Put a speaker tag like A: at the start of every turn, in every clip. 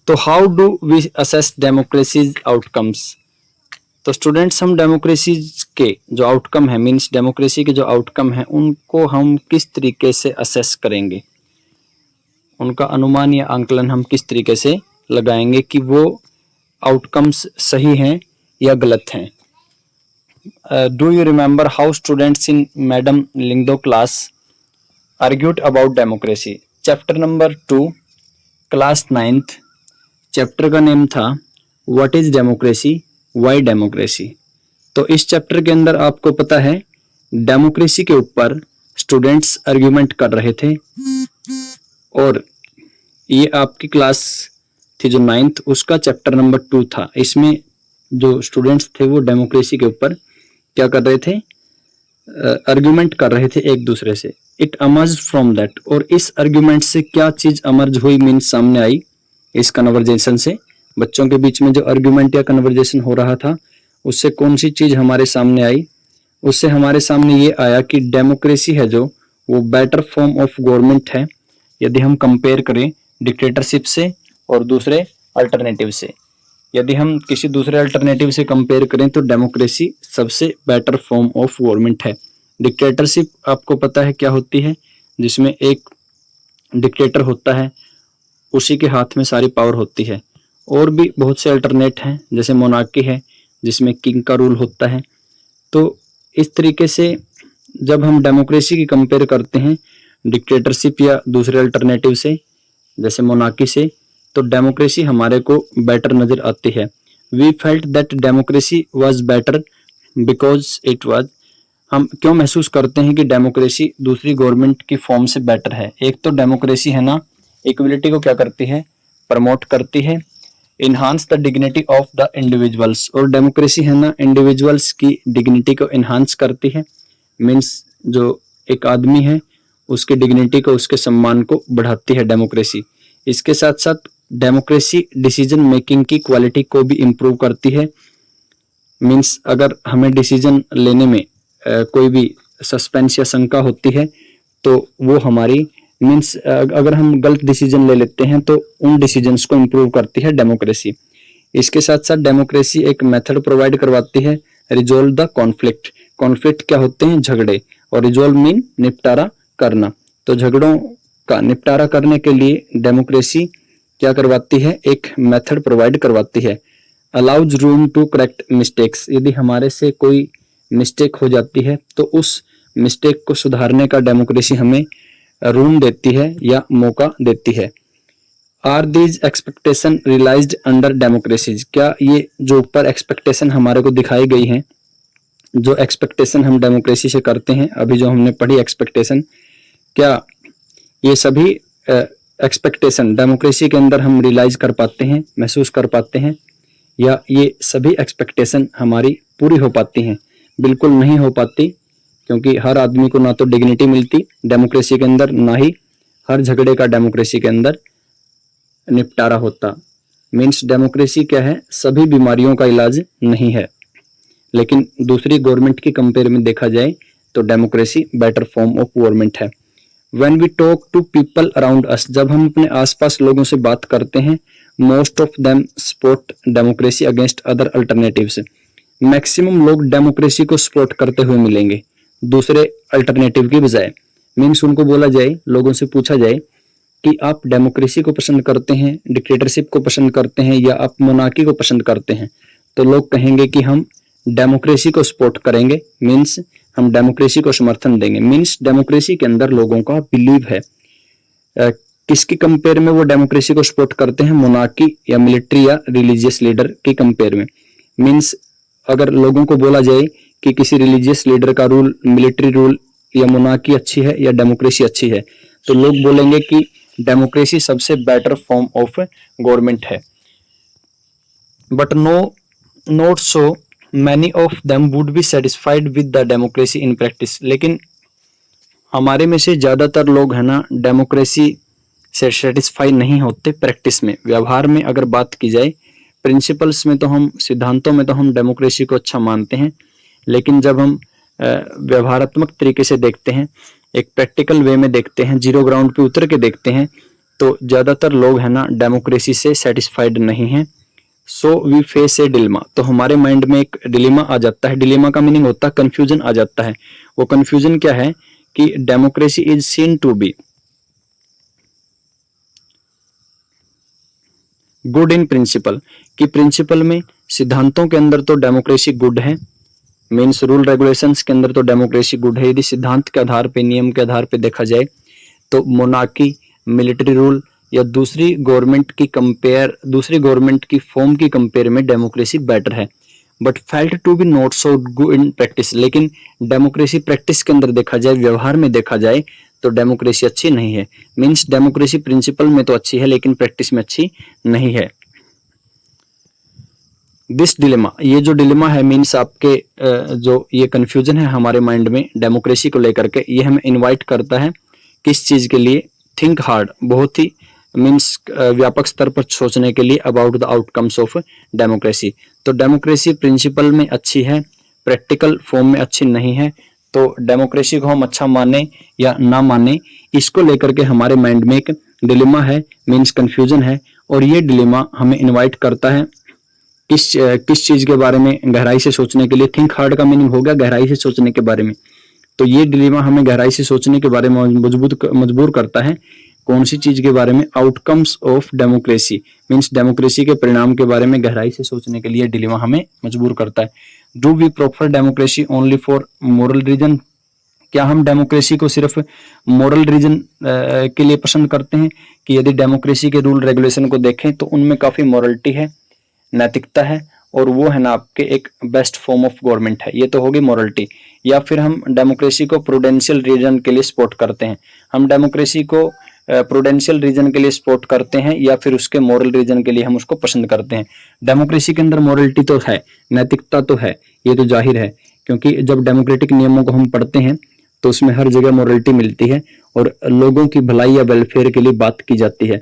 A: तो how do we assess democracy's outcomes? तो students हम डेमोक्रेसीज के जो आउटकम है, मींस डेमोक्रेसी के जो आउटकम है, उनको हम किस तरीके से असेस करेंगे, उनका अनुमान या आंकलन हम किस तरीके से लगाएंगे कि वो आउटकम्स सही हैं या गलत हैं? Do you remember how students in madam Lyngdoh class argued about democracy? Chapter number 2, class 9th, chapter का नेम था what is democracy, why democracy. तो इस चैप्टर के अंदर आपको पता है डेमोक्रेसी के ऊपर स्टूडेंट्स आर्ग्यूमेंट कर रहे थे, और ये आपकी क्लास थी जो 9th, उसका चैप्टर नंबर 2 था। इसमें जो स्टूडेंट्स थे वो डेमोक्रेसी के ऊपर क्या कर रहे थे, आर्ग्यूमेंट कर रहे थे एक दूसरे से। इट अमर्ज फ्रॉम दैट, और इस आर्ग्यूमेंट से क्या चीज अमर्ज हुई, मीन्स सामने आई इस कन्वर्जेशन से, बच्चों के बीच में जो आर्ग्यूमेंट या कन्वर्जेशन हो रहा था उससे कौन सी चीज हमारे सामने आई? उससे हमारे सामने ये आया कि डेमोक्रेसी है जो वो बेटर फॉर्म ऑफ गवर्नमेंट है यदि हम कंपेयर करें डिक्टेटरशिप से और दूसरे अल्टरनेटिव से। यदि हम किसी दूसरे अल्टरनेटिव से कंपेयर करें तो डेमोक्रेसी सबसे बेटर फॉर्म ऑफ गवर्नमेंट है। डिक्टेटरशिप आपको पता है क्या होती है, जिसमें एक डिक्टेटर होता है, उसी के हाथ में सारी पावर होती है। और भी बहुत से अल्टरनेट हैं, जैसे मोनार्की है जिसमें किंग का रूल होता है। तो इस तरीके से जब हम डेमोक्रेसी की कंपेयर करते हैं डिक्टेटरशिप या दूसरे अल्टरनेटिव से, जैसे मोनार्की से, तो डेमोक्रेसी हमारे को बेटर नजर आती है। We felt that democracy was better because it was, हम क्यों महसूस करते हैं कि डेमोक्रेसी दूसरी गवर्नमेंट की फॉर्म से बेटर है? एक तो डेमोक्रेसी है ना, इक्वलिटी को क्या करती है, प्रमोट करती है, enhance the dignity of the individuals, और डेमोक्रेसी है ना इंडिविजुअल्स की डिग्निटी को इन्हांस करती है, मीन्स जो एक आदमी है उसकी डिग्निटी को, उसके सम्मान को बढ़ाती है डेमोक्रेसी। इसके साथ साथ डेमोक्रेसी डिसीजन मेकिंग की क्वालिटी को भी इम्प्रूव करती है, मीन्स अगर हमें डिसीजन लेने में कोई भी सस्पेंस या शंका होती है तो वो हमारी, मीन्स अगर हम गलत डिसीजन ले लेते हैं तो उन डिसीजंस को इम्प्रूव करती है डेमोक्रेसी। इसके साथ साथ डेमोक्रेसी एक मेथड प्रोवाइड करवाती है रिजोल्व द कॉन्फ्लिक्ट। कॉन्फ्लिक्ट क्या होते हैं, झगड़े, और रिजोल्व मीन निपटारा करना। तो झगड़ों का निपटारा करने के लिए डेमोक्रेसी क्या करवाती है, एक मेथड प्रोवाइड करवाती है। Allows room to correct mistakes, यदि हमारे से कोई मिस्टेक हो जाती है तो उस मिस्टेक को सुधारने का डेमोक्रेसी हमें रूम देती है या मौका देती है। Are these expectation realised under democracies, क्या ये जो ऊपर एक्सपेक्टेशन हमारे को दिखाई गई हैं, जो एक्सपेक्टेशन हम डेमोक्रेसी से करते हैं, अभी जो हमने पढ़ी एक्सपेक्टेशन, क्या ये सभी एक्सपेक्टेशन डेमोक्रेसी के अंदर हम रियलाइज कर पाते हैं, महसूस कर पाते हैं, या ये सभी एक्सपेक्टेशन हमारी पूरी हो पाती हैं? बिल्कुल नहीं हो पाती, क्योंकि हर आदमी को ना तो डिग्निटी मिलती डेमोक्रेसी के अंदर, ना ही हर झगड़े का डेमोक्रेसी के अंदर निपटारा होता। मीन्स डेमोक्रेसी क्या है, सभी बीमारियों का इलाज नहीं है, लेकिन दूसरी गवर्नमेंट की कंपेयर में देखा जाए तो democracy better form of government है। When we talk to people around us, जब हम अपने आसपास लोगों से बात करते हैं, most of them support democracy against other alternatives, maximum लोग डेमोक्रेसी को सपोर्ट करते हुए मिलेंगे दूसरे अल्टरनेटिव की बजाय। मीन्स उनको बोला जाए, लोगों से पूछा जाए कि आप डेमोक्रेसी को पसंद करते हैं, डिक्टेटरशिप को पसंद करते हैं, या आप मोनार्की को पसंद करते हैं, तो लोग कहेंगे कि हम डेमोक्रेसी को सपोर्ट करेंगे, मीन्स हम डेमोक्रेसी को समर्थन देंगे। मीन्स डेमोक्रेसी के अंदर लोगों का बिलीव है। किसकी कंपेयर में वो डेमोक्रेसी को सपोर्ट करते हैं, मोनार्की या मिलिट्री या रिलीजियस लीडर की कंपेयर में। मीन्स अगर लोगों को बोला जाए कि किसी रिलीजियस लीडर का रूल, मिलिट्री रूल या मोनार्की अच्छी है या डेमोक्रेसी अच्छी है, तो लोग बोलेंगे कि डेमोक्रेसी सबसे बेटर फॉर्म ऑफ गवर्नमेंट है। But not so many of them would be satisfied with the democracy in practice, लेकिन हमारे में से ज्यादातर लोग है ना डेमोक्रेसी से सेटिस्फाई नहीं होते प्रैक्टिस में, व्यवहार में अगर बात की जाए। प्रिंसिपल्स में तो हम, सिद्धांतों में तो हम डेमोक्रेसी को अच्छा मानते हैं, लेकिन जब हम व्यवहारात्मक तरीके से देखते हैं, एक प्रैक्टिकल वे में देखते हैं, जीरो ग्राउंड पे उतर के देखते हैं, तो ज़्यादातर लोग है ना डेमोक्रेसी से सेटिस्फाइड नहीं हैं। So we face a dilemma, तो हमारे माइंड में एक डिलेमा आ जाता है। डिलेमा का मीनिंग होता है कंफ्यूजन आ जाता है। वो कंफ्यूजन क्या है कि democracy is seen to be good in principle, कि प्रिंसिपल में सिद्धांतों के अंदर तो डेमोक्रेसी गुड है, मीन्स रूल रेगुलेशंस के अंदर तो डेमोक्रेसी गुड है। यदि सिद्धांत के आधार पे, नियम के आधार पे देखा जाए तो मोनार्की, मिलिट्री रूल या दूसरी गवर्नमेंट की फॉर्म की कंपेयर में डेमोक्रेसी बेटर है। But felt to be not so good in practice, लेकिन डेमोक्रेसी प्रैक्टिस के अंदर देखा जाए, व्यवहार में देखा जाए तो डेमोक्रेसी अच्छी नहीं है। मीन्स डेमोक्रेसी प्रिंसिपल में तो अच्छी है लेकिन प्रैक्टिस में अच्छी नहीं है। दिस डिलेमा, ये जो डिलेमा है मीन्स आपके जो ये कंफ्यूजन है हमारे माइंड में डेमोक्रेसी को लेकर के, ये हमें इनवाइट करता है किस चीज के लिए? थिंक हार्ड, बहुत ही मीन्स व्यापक स्तर पर सोचने के लिए about the outcomes of democracy. तो डेमोक्रेसी प्रिंसिपल में अच्छी है, प्रैक्टिकल फॉर्म में अच्छी नहीं है। तो डेमोक्रेसी को हम अच्छा माने या ना माने, इसको लेकर के हमारे माइंड में एक डिलेमा है, मीन्स कंफ्यूजन है। और ये डिलेमा हमें इनवाइट करता है किस चीज के बारे में? गहराई से सोचने के लिए। थिंक हार्ड का मीनिंग हो गया गहराई से सोचने के बारे में। तो ये डिलेमा हमें गहराई से सोचने के बारे में मजबूर करता है। कौन सी चीज के बारे में? Outcomes of democracy, means democracy के परिणाम के बारे में गहराई से सोचने के लिए डिलेमा हमें मजबूर करता है। Do we prefer democracy only for moral reason, क्या हम डेमोक्रेसी को सिर्फ मोरल रीजन के लिए पसंद करते हैं? कि यदि डेमोक्रेसी के रूल रेगुलेशन को देखें तो उनमें काफी मोरलिटी है, नैतिकता है, और वो है ना आपके एक बेस्ट फॉर्म ऑफ गवर्नमेंट है। ये तो होगी मोरलिटी। या फिर हम डेमोक्रेसी को प्रूडेंशियल रीजन के लिए सपोर्ट करते हैं। हम डेमोक्रेसी को प्रूडेंशियल रीजन के लिए सपोर्ट करते हैं या फिर उसके मोरल रीजन के लिए हम उसको पसंद करते हैं। डेमोक्रेसी के अंदर मोरलिटी तो है, नैतिकता तो है, ये तो जाहिर है, क्योंकि जब डेमोक्रेटिक नियमों को हम पढ़ते हैं तो उसमें हर जगह मोरलिटी मिलती है और लोगों की भलाई या वेलफेयर के लिए बात की जाती है।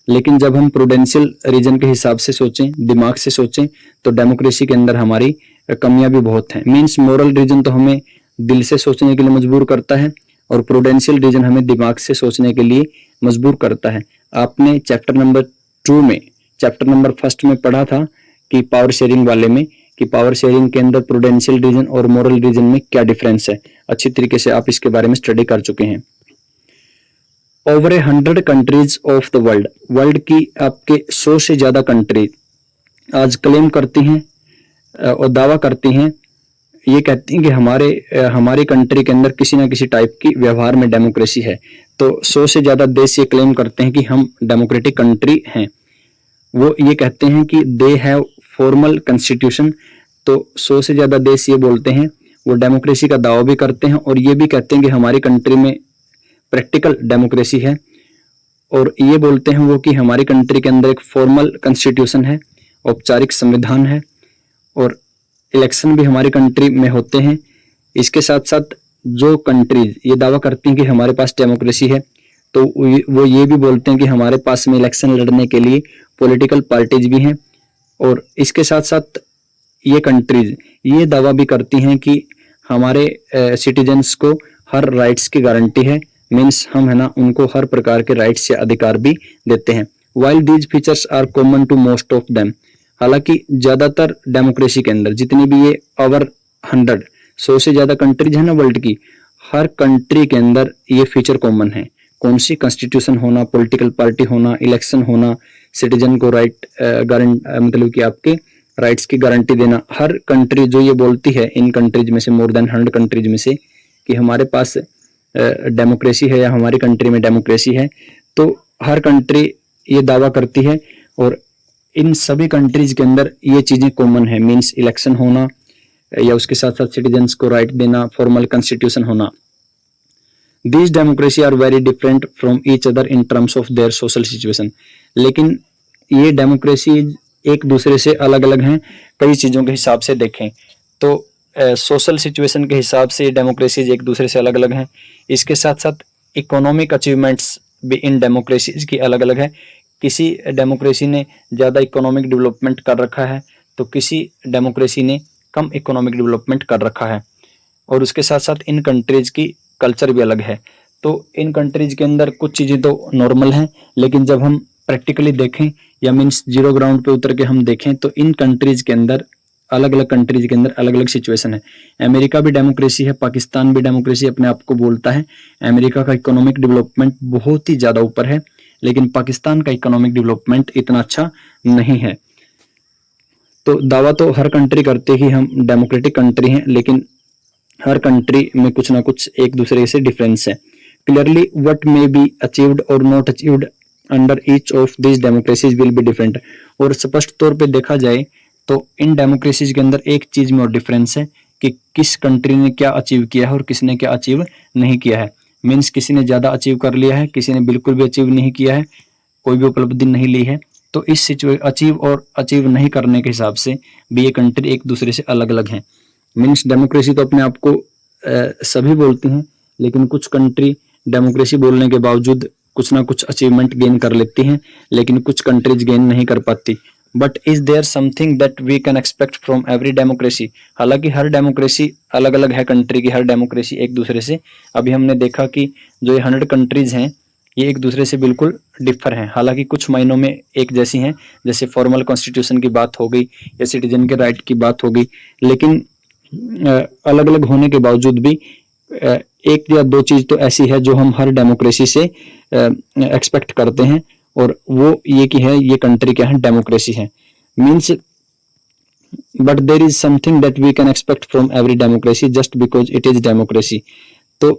A: लेकिन जब हम प्रूडेंशियल रीजन के हिसाब से सोचें, दिमाग से सोचें, तो डेमोक्रेसी के अंदर हमारी कमियां भी बहुत हैं। मीन्स मोरल रीजन तो हमें दिल से सोचने के लिए मजबूर करता है और प्रूडेंशियल रीजन हमें दिमाग से सोचने के लिए मजबूर करता है। आपने चैप्टर नंबर 2 में, चैप्टर नंबर 1 में पढ़ा था कि पावर शेयरिंग वाले में, कि पावर शेयरिंग के अंदर प्रूडेंशियल रीजन और मोरल रीजन में क्या डिफरेंस है। अच्छी तरीके से आप इसके बारे में स्टडी कर चुके हैं। Over 100 countries of the world की आपके 100 से ज्यादा कंट्री आज क्लेम करती हैं और दावा करती हैं, ये कहती हैं कि हमारी कंट्री के अंदर किसी ना किसी टाइप की व्यवहार में डेमोक्रेसी है। तो 100 से ज्यादा देश ये क्लेम करते हैं कि हम डेमोक्रेटिक कंट्री हैं। वो ये कहते हैं कि दे हैव फॉर्मल कॉन्स्टिट्यूशन। तो 100 से ज्यादा देश ये बोलते हैं, वो डेमोक्रेसी का दावा भी करते हैं और ये भी कहते हैं कि हमारी कंट्री में प्रैक्टिकल डेमोक्रेसी है। और ये बोलते हैं वो कि हमारी कंट्री के अंदर एक फॉर्मल कॉन्स्टिट्यूशन है, औपचारिक संविधान है, और इलेक्शन भी हमारी कंट्री में होते हैं। इसके साथ साथ जो कंट्रीज ये दावा करती हैं कि हमारे पास डेमोक्रेसी है, तो वो ये भी बोलते हैं कि हमारे पास में इलेक्शन लड़ने के लिए पॉलिटिकल पार्टीज भी हैं। और इसके साथ साथ ये कंट्रीज ये दावा भी करती हैं कि हमारे सिटीजन्स को हर राइट्स की गारंटी है। मीन्स हम है ना उनको हर प्रकार के राइट्स या अधिकार भी देते हैं। While these features are common to most of them, हालांकि ज्यादातर डेमोक्रेसी के अंदर जितनी भी ये ओवर 100 से ज्यादा कंट्रीज है ना वर्ल्ड की, हर कंट्री के अंदर ये फीचर कॉमन है। कौन सी? कॉन्स्टिट्यूशन होना, पॉलिटिकल पार्टी होना, इलेक्शन होना, सिटीजन को राइट मतलब कि आपके राइट्स की गारंटी देना। हर कंट्री जो ये बोलती है इन कंट्रीज में से, मोर देन 100 कंट्रीज में से, कि हमारे पास डेमोक्रेसी है या हमारी कंट्री में डेमोक्रेसी है, तो हर कंट्री ये दावा करती है। और इन सभी कंट्रीज के अंदर ये चीजें कॉमन है। मींस इलेक्शन होना या उसके साथ साथ सिटीजन्स को राइट देना, फॉर्मल कॉन्स्टिट्यूशन होना। These democracy are very different from each other in terms of their social situation, लेकिन ये डेमोक्रेसी एक दूसरे से अलग अलग हैं कई चीजों के हिसाब से देखें तो। सोशल सिचुएशन के हिसाब से डेमोक्रेसीज एक दूसरे से अलग अलग हैं। इसके साथ साथ इकोनॉमिक अचीवमेंट्स भी इन डेमोक्रेसीज की अलग अलग है। किसी डेमोक्रेसी ने ज़्यादा इकोनॉमिक डेवलपमेंट कर रखा है तो किसी डेमोक्रेसी ने कम इकोनॉमिक डेवलपमेंट कर रखा है। और उसके साथ साथ इन कंट्रीज की कल्चर भी अलग है। तो इन कंट्रीज के अंदर कुछ चीज़ें तो नॉर्मल हैं, लेकिन जब हम प्रैक्टिकली देखें या मीन्स जीरो ग्राउंड पे उतर के हम देखें तो इन कंट्रीज के अंदर, अलग अलग कंट्रीज के अंदर अलग अलग सिचुएशन है। अमेरिका भी डेमोक्रेसी है, पाकिस्तान भी डेमोक्रेसी अपने आप को बोलता है। अमेरिका का इकोनॉमिक डेवलपमेंट बहुत ही ज़्यादा ऊपर है, लेकिन पाकिस्तान का इकोनॉमिक डेवलपमेंट इतना अच्छा नहीं है। तो दावा तो हर कंट्री करते ही हम डेमोक्रेटिक कंट्री हैं, लेकिन हर कंट्री में कुछ ना कुछ एक दूसरे से डिफरेंस है। Clearly what may be achieved और not achieved under each of this democracies will be different. और स्पष्ट तौर पे देखा जाए तो इन डेमोक्रेसीज के अंदर एक चीज में और डिफरेंस है कि किस कंट्री ने क्या अचीव किया है और किसने क्या अचीव नहीं किया है। मीन्स किसी ने ज्यादा अचीव कर लिया है, किसी ने बिल्कुल भी अचीव नहीं किया है, कोई भी उपलब्धि नहीं ली है। तो इस अचीव और अचीव नहीं करने के हिसाब से भी ये कंट्री एक दूसरे से अलग अलग हैं। मीन्स डेमोक्रेसी तो अपने आप को सभी बोलती हैं, लेकिन कुछ कंट्री डेमोक्रेसी बोलने के बावजूद कुछ ना कुछ अचीवमेंट गेन कर लेती हैं, लेकिन कुछ कंट्रीज गेन नहीं कर पाती। But is there something that we can expect from every democracy. हालांकि हर डेमोक्रेसी अलग अलग है, कंट्री की हर डेमोक्रेसी एक दूसरे से। अभी हमने देखा कि जो ये 100 कंट्रीज हैं ये एक दूसरे से बिल्कुल डिफर हैं। हालांकि कुछ मायनों में एक जैसी हैं, जैसे फॉर्मल कॉन्स्टिट्यूशन की बात हो गई या सिटीजन के राइट की बात हो गई, लेकिन अलग अलग होने के बावजूद भी एक या दो चीज तो ऐसी है जो हम हर डेमोक्रेसी से एक्सपेक्ट करते हैं, और वो ये कि है ये कंट्री क्या है, डेमोक्रेसी है। Means but there is something that we can expect from every democracy just because it is democracy. तो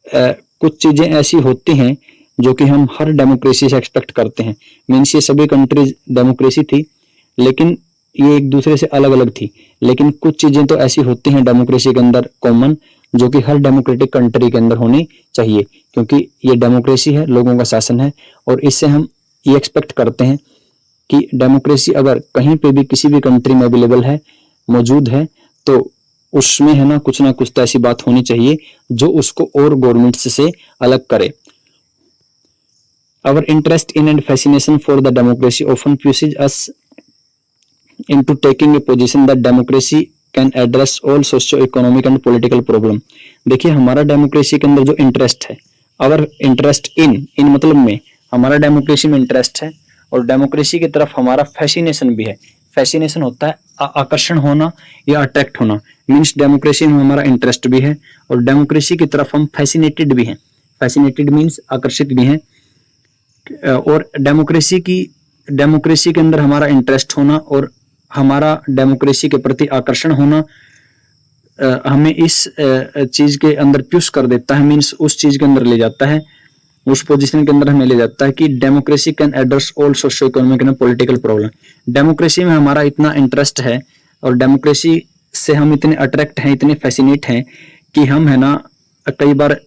A: कुछ चीजें ऐसी होती हैं जो कि हम हर डेमोक्रेसी से एक्सपेक्ट करते हैं। मीन्स ये सभी कंट्रीज डेमोक्रेसी थी, लेकिन ये एक दूसरे से अलग अलग थी। लेकिन कुछ चीजें तो ऐसी होती हैं डेमोक्रेसी के अंदर कॉमन, जो कि हर डेमोक्रेटिक कंट्री के अंदर होनी चाहिए, क्योंकि ये डेमोक्रेसी है, लोगों का शासन है। और इससे हम ये एक्सपेक्ट करते हैं कि डेमोक्रेसी अगर कहीं पे भी किसी भी कंट्री में अवेलेबल है, मौजूद है, तो उसमें है ना कुछ तो ऐसी बात होनी चाहिए जो उसको और गवर्नमेंट्स से अलग करे। Our interest in and fascination for the democracy often pushes us into taking a position that democracy can address all socio-economic and political problem। देखिए हमारा डेमोक्रेसी के अंदर जो इंटरेस्ट है, अवर इंटरेस्ट इन मतलब में हमारा डेमोक्रेसी में इंटरेस्ट है, और डेमोक्रेसी की तरफ हमारा फैसिनेशन भी है। फैसिनेशन होता है आकर्षण होना या अट्रैक्ट होना। मीन्स डेमोक्रेसी में हमारा इंटरेस्ट भी है और डेमोक्रेसी की तरफ हम फैसिनेटेड भी हैं। फैसिनेटेड मीन्स आकर्षित भी हैं। और डेमोक्रेसी के अंदर हमारा इंटरेस्ट होना और हमारा डेमोक्रेसी के प्रति आकर्षण होना हमें इस चीज के अंदर पुश कर देता है। मीन्स उस चीज के अंदर ले जाता है, उस पोजीशन के अंदर हमें ले जाता है कि democracy can address all socio economic and political problem. Democracy में हमारा इतना इंटरेस्ट है और डेमोक्रेसी से हम इतने अट्रैक्ट हैं, इतने फैसिनेट हैं कि हम है ना कई बार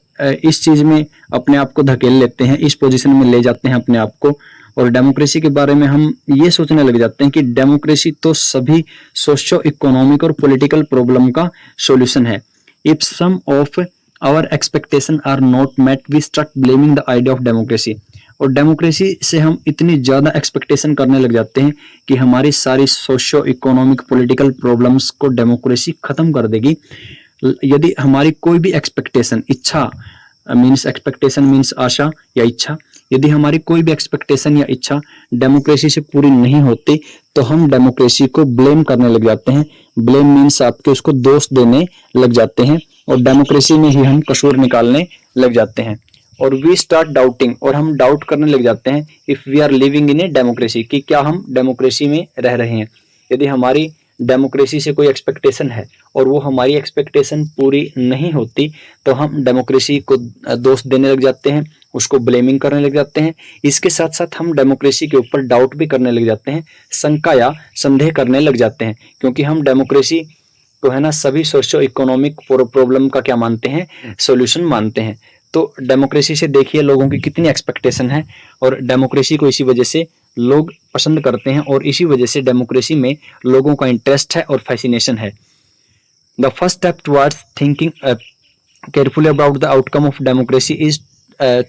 A: इस चीज में अपने आप को धकेल लेते हैं, इस पोजीशन में ले जाते हैं अपने आप को, और डेमोक्रेसी के बारे में हम ये सोचने लग जाते हैं कि डेमोक्रेसी तो सभी सोशो इकोनॉमिक और पॉलिटिकल प्रॉब्लम का सॉल्यूशन है। If some of our expectation are not met we start blaming the idea of democracy. और डेमोक्रेसी से हम इतनी ज्यादा एक्सपेक्टेशन करने लग जाते हैं कि हमारी सारी सोशो इकोनॉमिक पॉलिटिकल प्रॉब्लम्स को डेमोक्रेसी खत्म कर देगी। यदि हमारी कोई भी एक्सपेक्टेशन, इच्छा मीन्स एक्सपेक्टेशन मीन्स आशा या इच्छा, यदि हमारी कोई भी एक्सपेक्टेशन या इच्छा डेमोक्रेसी से पूरी नहीं होती तो हम डेमोक्रेसी को ब्लेम करने लग जाते हैं। ब्लेम मीन्स आपके उसको दोष देने लग जाते हैं और डेमोक्रेसी में ही हम कसूर निकालने लग जाते हैं। और वी स्टार्ट डाउटिंग, और हम डाउट करने लग जाते हैं if we are living in a democracy, कि क्या हम डेमोक्रेसी में रह रहे हैं। यदि हमारी डेमोक्रेसी से कोई एक्सपेक्टेशन है और वो हमारी एक्सपेक्टेशन पूरी नहीं होती तो हम डेमोक्रेसी को दोष देने लग जाते हैं, उसको ब्लेमिंग करने लग जाते हैं। इसके साथ साथ हम डेमोक्रेसी के ऊपर डाउट भी करने लग जाते हैं, शंका या संदेह करने लग जाते हैं, क्योंकि हम डेमोक्रेसी को है ना सभी सोशो इकोनॉमिक प्रॉब्लम का क्या मानते हैं, सॉल्यूशन मानते हैं। तो डेमोक्रेसी से देखिए लोगों की कितनी एक्सपेक्टेशन है, और डेमोक्रेसी को इसी वजह से लोग पसंद करते हैं, और इसी वजह से डेमोक्रेसी में लोगों का इंटरेस्ट है और फैसिनेशन है। The first step towards thinking carefully about the outcome of democracy is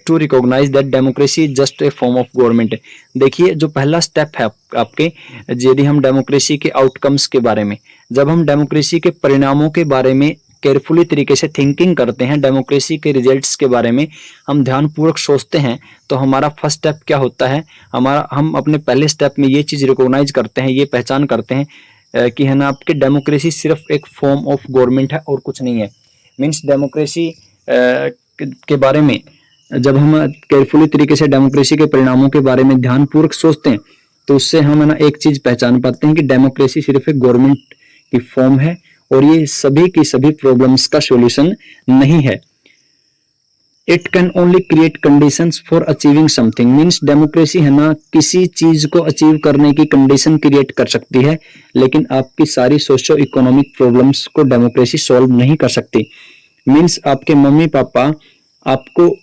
A: to recognise that democracy is just a form of government. देखिए जो पहला स्टेप है आपके, यदि हम डेमोक्रेसी के आउटकम्स के बारे में, जब हम डेमोक्रेसी के परिणामों के बारे में केयरफुली तरीके से थिंकिंग करते हैं, डेमोक्रेसी के रिजल्ट्स के बारे में हम ध्यानपूर्वक सोचते हैं, तो हमारा फर्स्ट स्टेप क्या होता है, हम अपने पहले स्टेप में ये चीज़ रिकॉग्नाइज करते हैं, ये पहचान करते हैं कि है ना आपकी डेमोक्रेसी सिर्फ एक फॉर्म ऑफ गवर्नमेंट है और कुछ नहीं है। मीन्स डेमोक्रेसी के बारे में जब हम केयरफुली तरीके से डेमोक्रेसी के परिणामों के बारे में ध्यानपूर्वक सोचते हैं, तो उससे हम है ना एक चीज पहचान पाते हैं कि डेमोक्रेसी सिर्फ एक गवर्नमेंट की फॉर्म है और ये सभी की सभी प्रॉब्लम्स का सॉल्यूशन नहीं है। It can only create conditions for achieving something. Means democracy है ना किसी चीज को अचीव करने की कंडीशन क्रिएट कर सकती है, लेकिन आपकी सारी सोशो इकोनॉमिक प्रॉब्लम्स को डेमोक्रेसी सॉल्व नहीं कर सकती। मीन्स आपके मम्मी पापा आपको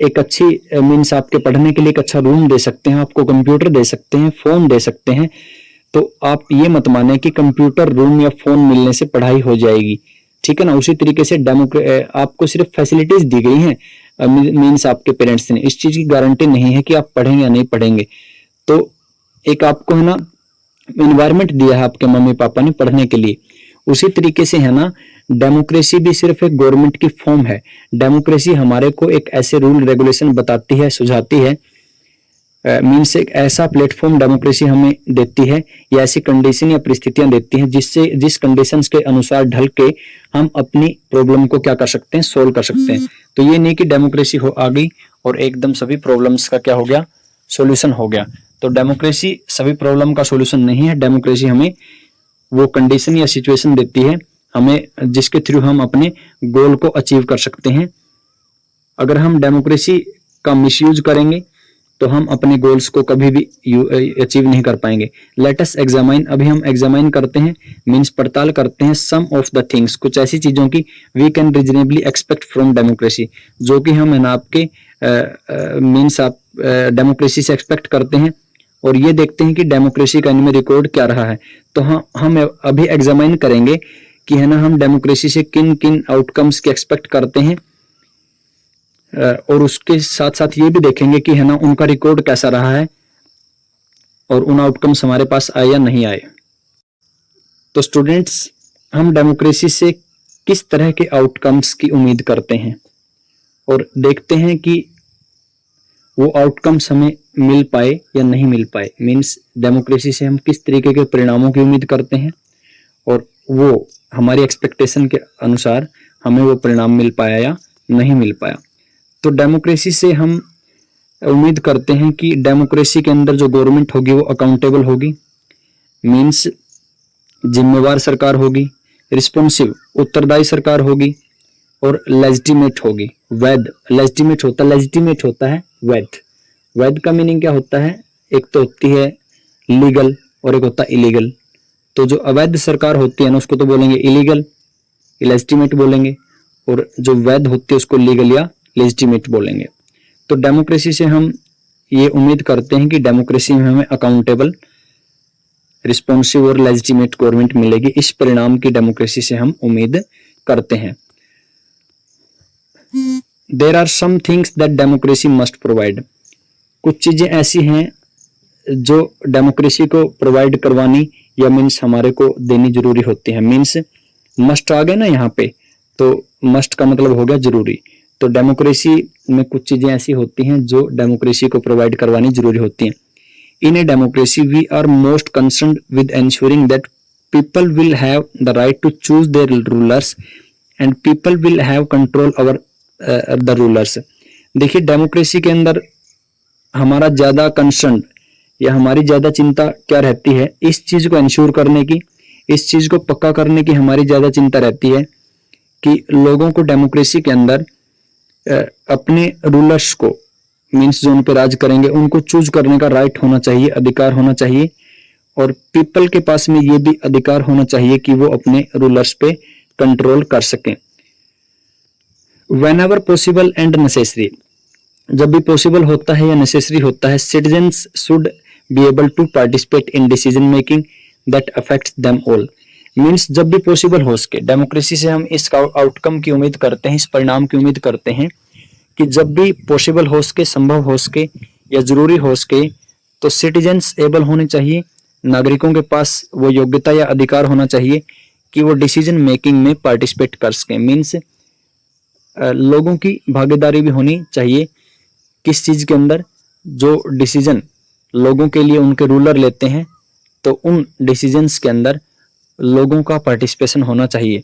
A: एक अच्छी मीन्स आपके पढ़ने के लिए एक अच्छा रूम दे सकते हैं, आपको कंप्यूटर दे सकते हैं, फोन दे सकते हैं, तो आप ये मत माने कि कंप्यूटर, रूम या फोन मिलने से पढ़ाई हो जाएगी, ठीक है ना। उसी तरीके से आपको सिर्फ फैसिलिटीज दी गई हैं, मीन्स आपके पेरेंट्स ने, इस चीज की गारंटी नहीं है कि आप पढ़ेंगे या नहीं पढ़ेंगे। तो एक आपको है ना इन्वायरमेंट दिया है आपके मम्मी पापा ने पढ़ने के लिए। उसी तरीके से है ना डेमोक्रेसी भी सिर्फ एक गवर्नमेंट की फॉर्म है। डेमोक्रेसी हमारे को एक ऐसे रूल रेगुलेशन बताती है, सुझाती है, मीन्स एक ऐसा प्लेटफॉर्म डेमोक्रेसी हमें देती है या ऐसी कंडीशन या परिस्थितियां देती हैं जिस कंडीशंस के अनुसार ढल के हम अपनी प्रॉब्लम को क्या कर सकते हैं, सोल्व कर सकते हैं। तो ये नहीं कि डेमोक्रेसी आ गई और एकदम सभी प्रॉब्लम्स का क्या हो गया, सोल्यूशन हो गया। तो डेमोक्रेसी सभी प्रॉब्लम का सोल्यूशन नहीं है। डेमोक्रेसी हमें वो कंडीशन या सिचुएशन देती है हमें जिसके थ्रू हम अपने गोल को अचीव कर सकते हैं। अगर हम डेमोक्रेसी का मिसयूज करेंगे तो हम अपने गोल्स को कभी भी अचीव नहीं कर पाएंगे। लेट अस एग्जामाइन, अभी हम एग्जामाइन करते हैं, मींस पड़ताल करते हैं सम ऑफ द थिंग्स, कुछ ऐसी चीजों की we can reasonably expect from democracy, जो कि हम है ना आपके मींस आप डेमोक्रेसी से एक्सपेक्ट करते हैं, और ये देखते हैं कि डेमोक्रेसी का इनमें रिकॉर्ड क्या रहा है। तो हम अभी एग्जामाइन करेंगे कि है ना हम डेमोक्रेसी से किन किन आउटकम्स के एक्सपेक्ट करते हैं, और उसके साथ साथ ये भी देखेंगे कि है ना उनका रिकॉर्ड कैसा रहा है और उन आउटकम्स हमारे पास आए या नहीं आए। तो स्टूडेंट्स, हम डेमोक्रेसी से किस तरह के आउटकम्स की उम्मीद करते हैं और देखते हैं कि वो आउटकम्स हमें मिल पाए या नहीं मिल पाए। मीन्स डेमोक्रेसी से हम किस तरीके के परिणामों की उम्मीद करते हैं और वो हमारी एक्सपेक्टेशन के अनुसार हमें वो परिणाम मिल पाया या नहीं मिल पाया। तो डेमोक्रेसी से हम उम्मीद करते हैं कि डेमोक्रेसी के अंदर जो गवर्नमेंट होगी वो अकाउंटेबल होगी, मीन्स जिम्मेवार सरकार होगी, रिस्पॉन्सिव उत्तरदायी सरकार होगी, और लेजिटिमेट होगी। वैध लेजिटिमेट होता है वैध। वैध का मीनिंग क्या होता है, एक तो होती है लीगल और एक होता है इलीगल। तो जो अवैध सरकार होती है ना उसको तो बोलेंगे इलीगल, इलेजिटिमेट बोलेंगे, और जो वैध होती है उसको लीगल या लेजिटिमेट बोलेंगे। तो डेमोक्रेसी से हम ये उम्मीद करते हैं कि डेमोक्रेसी में हमें अकाउंटेबल, रिस्पॉन्सिव और लेजिटिमेट गवर्नमेंट मिलेगी। इस परिणाम की डेमोक्रेसी से हम उम्मीद करते हैं। There are some things that democracy must provide. कुछ चीजें ऐसी हैं जो डेमोक्रेसी को प्रोवाइड करवानी या मीन्स हमारे को देनी जरूरी होती है। मीन्स मस्ट आ गए ना यहाँ पे, तो मस्ट का मतलब हो गया जरूरी। तो डेमोक्रेसी में कुछ चीजें ऐसी होती हैं जो डेमोक्रेसी को प्रोवाइड करवानी जरूरी होती हैं। In a democracy we are most concerned with ensuring that people will have the right to choose their rulers and people will have control over the rulers. देखिए, डेमोक्रेसी के अंदर हमारा ज्यादा कंसर्न या हमारी ज्यादा चिंता क्या रहती है, इस चीज को इंश्योर करने की, इस चीज को पक्का करने की हमारी ज्यादा चिंता रहती है कि लोगों को डेमोक्रेसी के अंदर अपने रूलर्स को, मीन्स जो उन पर राज करेंगे, उनको चूज करने का राइट होना चाहिए, अधिकार होना चाहिए, और पीपल के पास में ये भी अधिकार होना चाहिए कि वो अपने रूलर्स पे कंट्रोल कर सकें। व्हेनेवर पॉसिबल एंड नेसेसरी, जब भी पॉसिबल होता है या नेसेसरी होता है, citizens should be able to participate in decision making that affects them all. Means जब भी पॉसिबल हो सके, डेमोक्रेसी से हम इस आउटकम की उम्मीद करते हैं, इस परिणाम की उम्मीद करते हैं कि जब भी पॉसिबल हो सके, संभव हो सके या जरूरी हो सके, तो सिटीजन्स एबल होने चाहिए, नागरिकों के पास वो योग्यता या अधिकार होना चाहिए कि वो डिसीजन मेकिंग में पार्टिसिपेट कर सकें। मीन्स लोगों की भागीदारी भी होनी चाहिए किस चीज के अंदर, जो डिसीजन लोगों के लिए उनके रूलर लेते हैं तो उन डिसीजंस के अंदर लोगों का पार्टिसिपेशन होना चाहिए।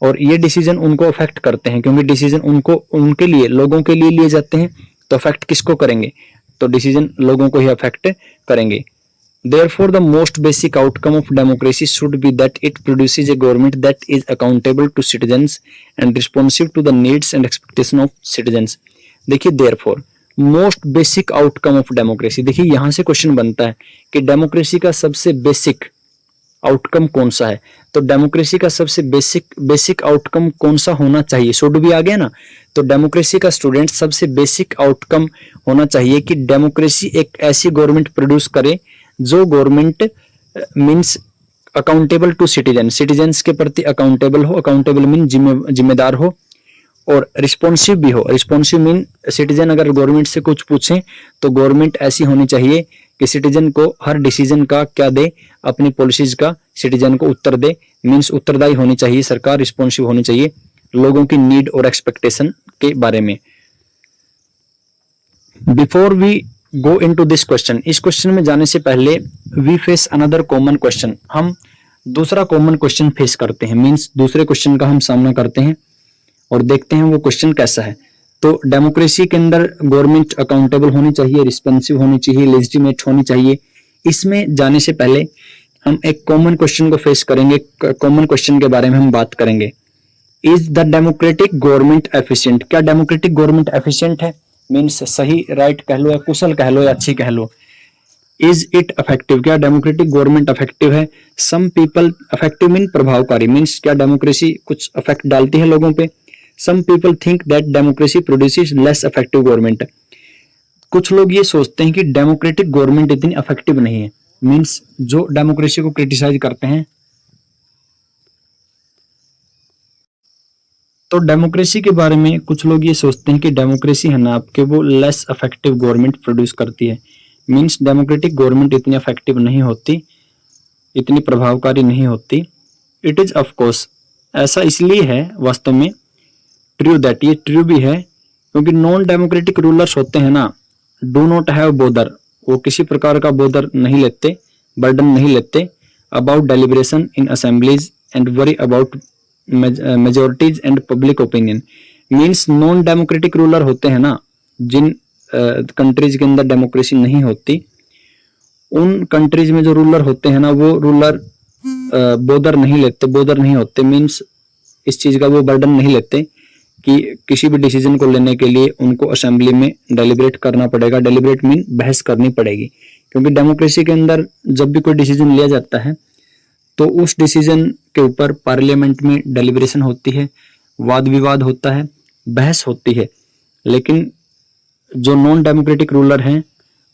A: और ये डिसीजन उनको अफेक्ट करते हैं, क्योंकि डिसीजन उनको उनके लिए लोगों के लिए लिए जाते हैं, तो अफेक्ट किसको करेंगे, तो डिसीजन लोगों को ही अफेक्ट करेंगे। Therefore, the most basic outcome of democracy should be that it produces a government that is accountable to citizens and responsive to the needs and expectation of citizens। देखिए therefore most basic outcome of democracy, देखिए यहां से question बनता है कि democracy का सबसे basic outcome कौन सा है। तो डेमोक्रेसी का सबसे बेसिक आउटकम कौन सा होना चाहिए, शुड भी आ गया ना। तो डेमोक्रेसी का स्टूडेंट सबसे बेसिक आउटकम होना चाहिए कि डेमोक्रेसी एक ऐसी गवर्नमेंट प्रोड्यूस करे जो government means accountable to citizens के प्रति अकाउंटेबल हो, अकाउंटेबल मीन जिम्मेदार हो, और रिस्पॉन्सिव भी हो। रिस्पॉन्सिव मीन सिटीजन अगर गवर्नमेंट से कुछ पूछे तो गवर्नमेंट ऐसी होनी चाहिए कि सिटीजन को हर डिसीजन का क्या दे, अपनी पॉलिसीज का सिटीजन को उत्तर दे। मीन्स उत्तरदायी होनी चाहिए सरकार, रिस्पॉन्सिव होनी चाहिए लोगों की नीड और एक्सपेक्टेशन के बारे में। Before we go into this question, इस क्वेश्चन में जाने से पहले we face another common question, हम दूसरा कॉमन क्वेश्चन फेस करते हैं। मीन्स दूसरे क्वेश्चन का हम सामना करते हैं और देखते हैं वो क्वेश्चन कैसा है। तो डेमोक्रेसी के अंदर गवर्नमेंट अकाउंटेबल होनी चाहिए, रिस्पॉन्सिव होनी चाहिए, लेजिटिमेट होनी चाहिए। इसमें जाने से पहले हम एक कॉमन क्वेश्चन को फेस करेंगे, कॉमन क्वेश्चन के बारे में हम बात करेंगे। Is the democratic government efficient, क्या डेमोक्रेटिक गवर्नमेंट एफिशिएंट है, मीन्स सही, राइट कह लो या कुशल कह लो या अच्छी कह लो। इज इट इफेक्टिव, क्या डेमोक्रेटिक गवर्नमेंट इफेक्टिव है। सम पीपल, इफेक्टिव मीन प्रभावकारी, मीन्स क्या डेमोक्रेसी कुछ इफेक्ट डालती है लोगों पे। Some people think that democracy produces less effective government, कुछ लोग ये सोचते हैं कि डेमोक्रेटिक गवर्नमेंट इतनी इफेक्टिव नहीं है। मीन्स जो डेमोक्रेसी को क्रिटिसाइज करते हैं, तो डेमोक्रेसी के बारे में कुछ लोग ये सोचते हैं कि डेमोक्रेसी है ना आपके, वो लेस इफेक्टिव गवर्नमेंट प्रोड्यूस करती है। मीन्स डेमोक्रेटिक गवर्नमेंट इतनी इफेक्टिव नहीं होती, इतनी प्रभावकारी नहीं होती। इट इज ऑफ कोर्स, ऐसा इसलिए है वास्तव में, ट्रू दैट, ये ट्रू भी है, क्योंकि नॉन डेमोक्रेटिक रूलर्स होते हैं ना, डू नॉट हैव बोदर, वो किसी प्रकार का बोदर नहीं लेते, बर्डन नहीं लेते about deliberation in assemblies and worry about majorities and public opinion. Means non democratic ruler होते हैं ना, जिन कंट्रीज के अंदर डेमोक्रेसी नहीं होती, उन कंट्रीज में जो रूलर होते हैं ना, वो रूलर बोदर नहीं होते। मीन्स इस चीज का वो बर्डन नहीं लेते कि किसी भी डिसीजन को लेने के लिए उनको असेंबली में डेलिब्रेट करना पड़ेगा। डेलिब्रेट मीन बहस करनी पड़ेगी, क्योंकि डेमोक्रेसी के अंदर जब भी कोई डिसीजन लिया जाता है तो उस डिसीजन के ऊपर पार्लियामेंट में डेलिब्रेशन होती है, वाद विवाद होता है, बहस होती है। लेकिन जो नॉन डेमोक्रेटिक रूलर हैं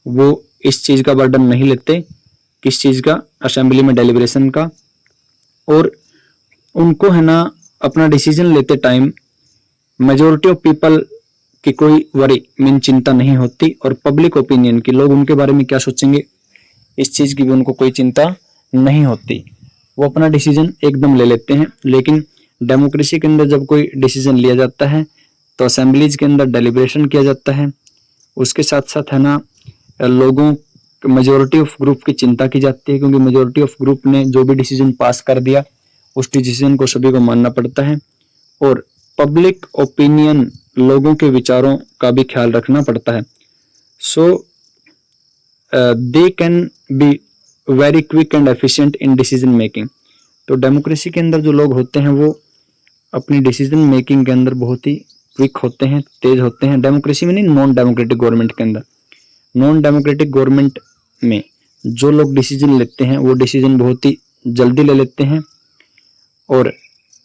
A: वो इस चीज का बर्डन नहीं लेते, किस चीज का, असेंबली में डेलिब्रेशन का। और उनको है ना अपना डिसीजन लेते टाइम मेजोरिटी ऑफ पीपल की कोई वरी मीन चिंता नहीं होती, और पब्लिक ओपिनियन की, लोग उनके बारे में क्या सोचेंगे इस चीज की भी उनको कोई चिंता नहीं होती। वो अपना डिसीजन एकदम ले लेते हैं। लेकिन डेमोक्रेसी के अंदर जब कोई डिसीजन लिया जाता है तो असेंबलीज के अंदर डेलिब्रेशन किया जाता है, उसके साथ साथ है ना लोगों, मेजोरिटी ऑफ ग्रुप की चिंता की जाती है, क्योंकि मेजोरिटी ऑफ ग्रुप ने जो भी डिसीजन पास कर दिया उस डिसीजन को सभी को मानना पड़ता है। और पब्लिक ओपिनियन, लोगों के विचारों का भी ख्याल रखना पड़ता है। So they can be very quick and efficient in decision making. तो डेमोक्रेसी के अंदर जो लोग होते हैं वो अपनी डिसीजन मेकिंग के अंदर बहुत ही क्विक होते हैं, तेज होते हैं। डेमोक्रेसी में नहीं, नॉन डेमोक्रेटिक गवर्नमेंट के अंदर, नॉन डेमोक्रेटिक गवर्नमेंट में जो लोग डिसीजन लेते हैं वो डिसीजन बहुत ही जल्दी ले लेते हैं, और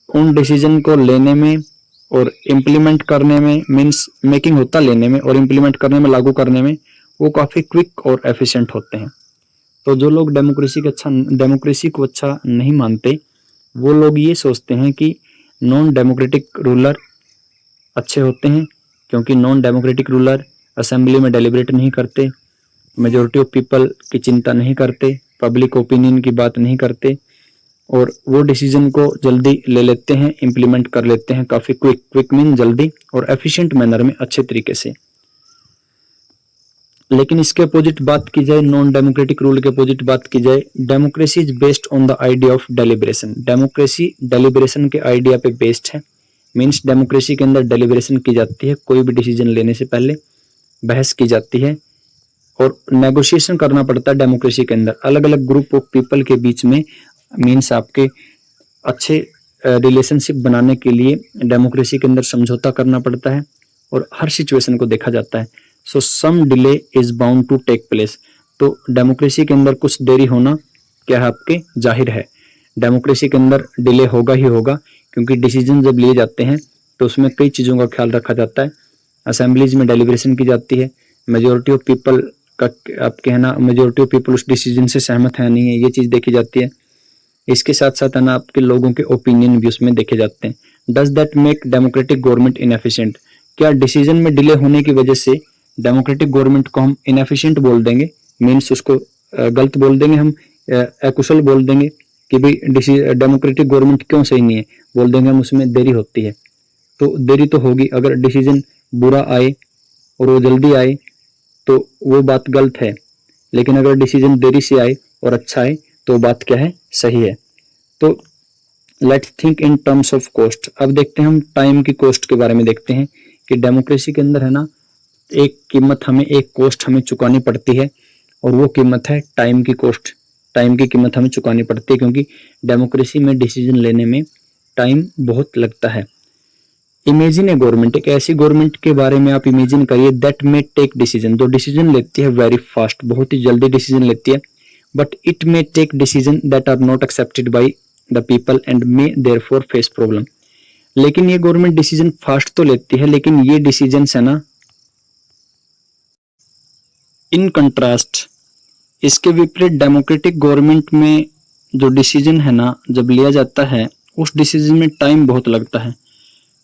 A: उन डिसीजन को लेने में और इम्प्लीमेंट करने में, मीन्स मेकिंग होता लेने में और इम्प्लीमेंट करने में, लागू करने में, वो काफी क्विक और एफिशिएंट होते हैं। तो जो लोग डेमोक्रेसी को अच्छा नहीं मानते, वो लोग ये सोचते हैं कि नॉन डेमोक्रेटिक रूलर अच्छे होते हैं, क्योंकि नॉन डेमोक्रेटिक रूलर असेंबली में डेलिब्रेट नहीं करते, मेजोरिटी ऑफ पीपल की चिंता नहीं करते, पब्लिक ओपिनियन की बात नहीं करते, और वो डिसीजन को जल्दी ले लेते हैं, इम्प्लीमेंट कर लेते हैं काफ़ी क्विक मीन जल्दी और एफिशिएंट मैनर में, अच्छे तरीके से। लेकिन इसके अपोजिट बात की जाए, नॉन डेमोक्रेटिक रूल के अपोजिट बात की जाए, democracy is based on the idea of deliberation. Democracy deliberation के आइडिया पे बेस्ड है। मीन्स डेमोक्रेसी के अंदर डेलिब्रेशन की जाती है, कोई भी डिसीजन लेने से पहले बहस की जाती है और नेगोशिएशन करना पड़ता है डेमोक्रेसी के अंदर, अलग अलग ग्रुप ऑफ पीपल के बीच में। मीन्स आपके अच्छे रिलेशनशिप बनाने के लिए डेमोक्रेसी के अंदर समझौता करना पड़ता है और हर सिचुएशन को देखा जाता है। So some delay is bound to take place. तो डेमोक्रेसी के अंदर कुछ देरी होना क्या है आपके जाहिर है, डेमोक्रेसी के अंदर डिले होगा ही होगा, क्योंकि डिसीजन जब लिए जाते हैं तो उसमें कई चीज़ों का ख्याल रखा जाता है। असेंबलीज में डेलिब्रेशन की जाती है, मेजोरिटी ऑफ पीपल का आप कहना, मेजोरिटी ऑफ पीपल उस डिसीजन से सहमत है नहीं है, ये चीज़ देखी जाती है। इसके साथ साथ है ना आपके लोगों के ओपिनियन भी उसमें देखे जाते हैं। Does that make democratic government inefficient? क्या डिसीजन में डिले होने की वजह से डेमोक्रेटिक गवर्नमेंट को हम इनएफिशिएंट बोल देंगे? मीन्स उसको गलत बोल देंगे, हम अकुशल बोल देंगे कि भाई डेमोक्रेटिक गवर्नमेंट क्यों सही नहीं है, बोल देंगे हम उसमें देरी होती है। तो देरी तो होगी, अगर डिसीजन बुरा आए और वो जल्दी आए तो वो बात गलत है, लेकिन अगर डिसीजन देरी से आए और अच्छा आए तो बात क्या है, सही है। तो let's think in terms of cost. अब देखते हैं हम टाइम की कॉस्ट के बारे में, देखते हैं कि डेमोक्रेसी के अंदर है ना एक कीमत हमें, एक कॉस्ट हमें चुकानी पड़ती है और वो कीमत है टाइम की कॉस्ट। टाइम की कीमत हमें चुकानी पड़ती है क्योंकि डेमोक्रेसी में डिसीजन लेने में टाइम बहुत लगता है। इमेजिन ए गवर्नमेंट, एक ऐसी गवर्नमेंट के बारे में आप इमेजिन करिए दैट मे टेक डिसीजन, जो डिसीजन लेती है वेरी फास्ट, बहुत ही जल्दी डिसीजन लेती है, but it may take decision that are not accepted by the people and may therefore face problem. लेकिन ये गवर्नमेंट डिसीजन फास्ट तो लेती है, लेकिन ये डिसीजन है ना, इन कंट्रास्ट इसके विपरीत डेमोक्रेटिक गवर्नमेंट में जो डिसीजन है ना जब लिया जाता है, उस डिसीजन में टाइम बहुत लगता है।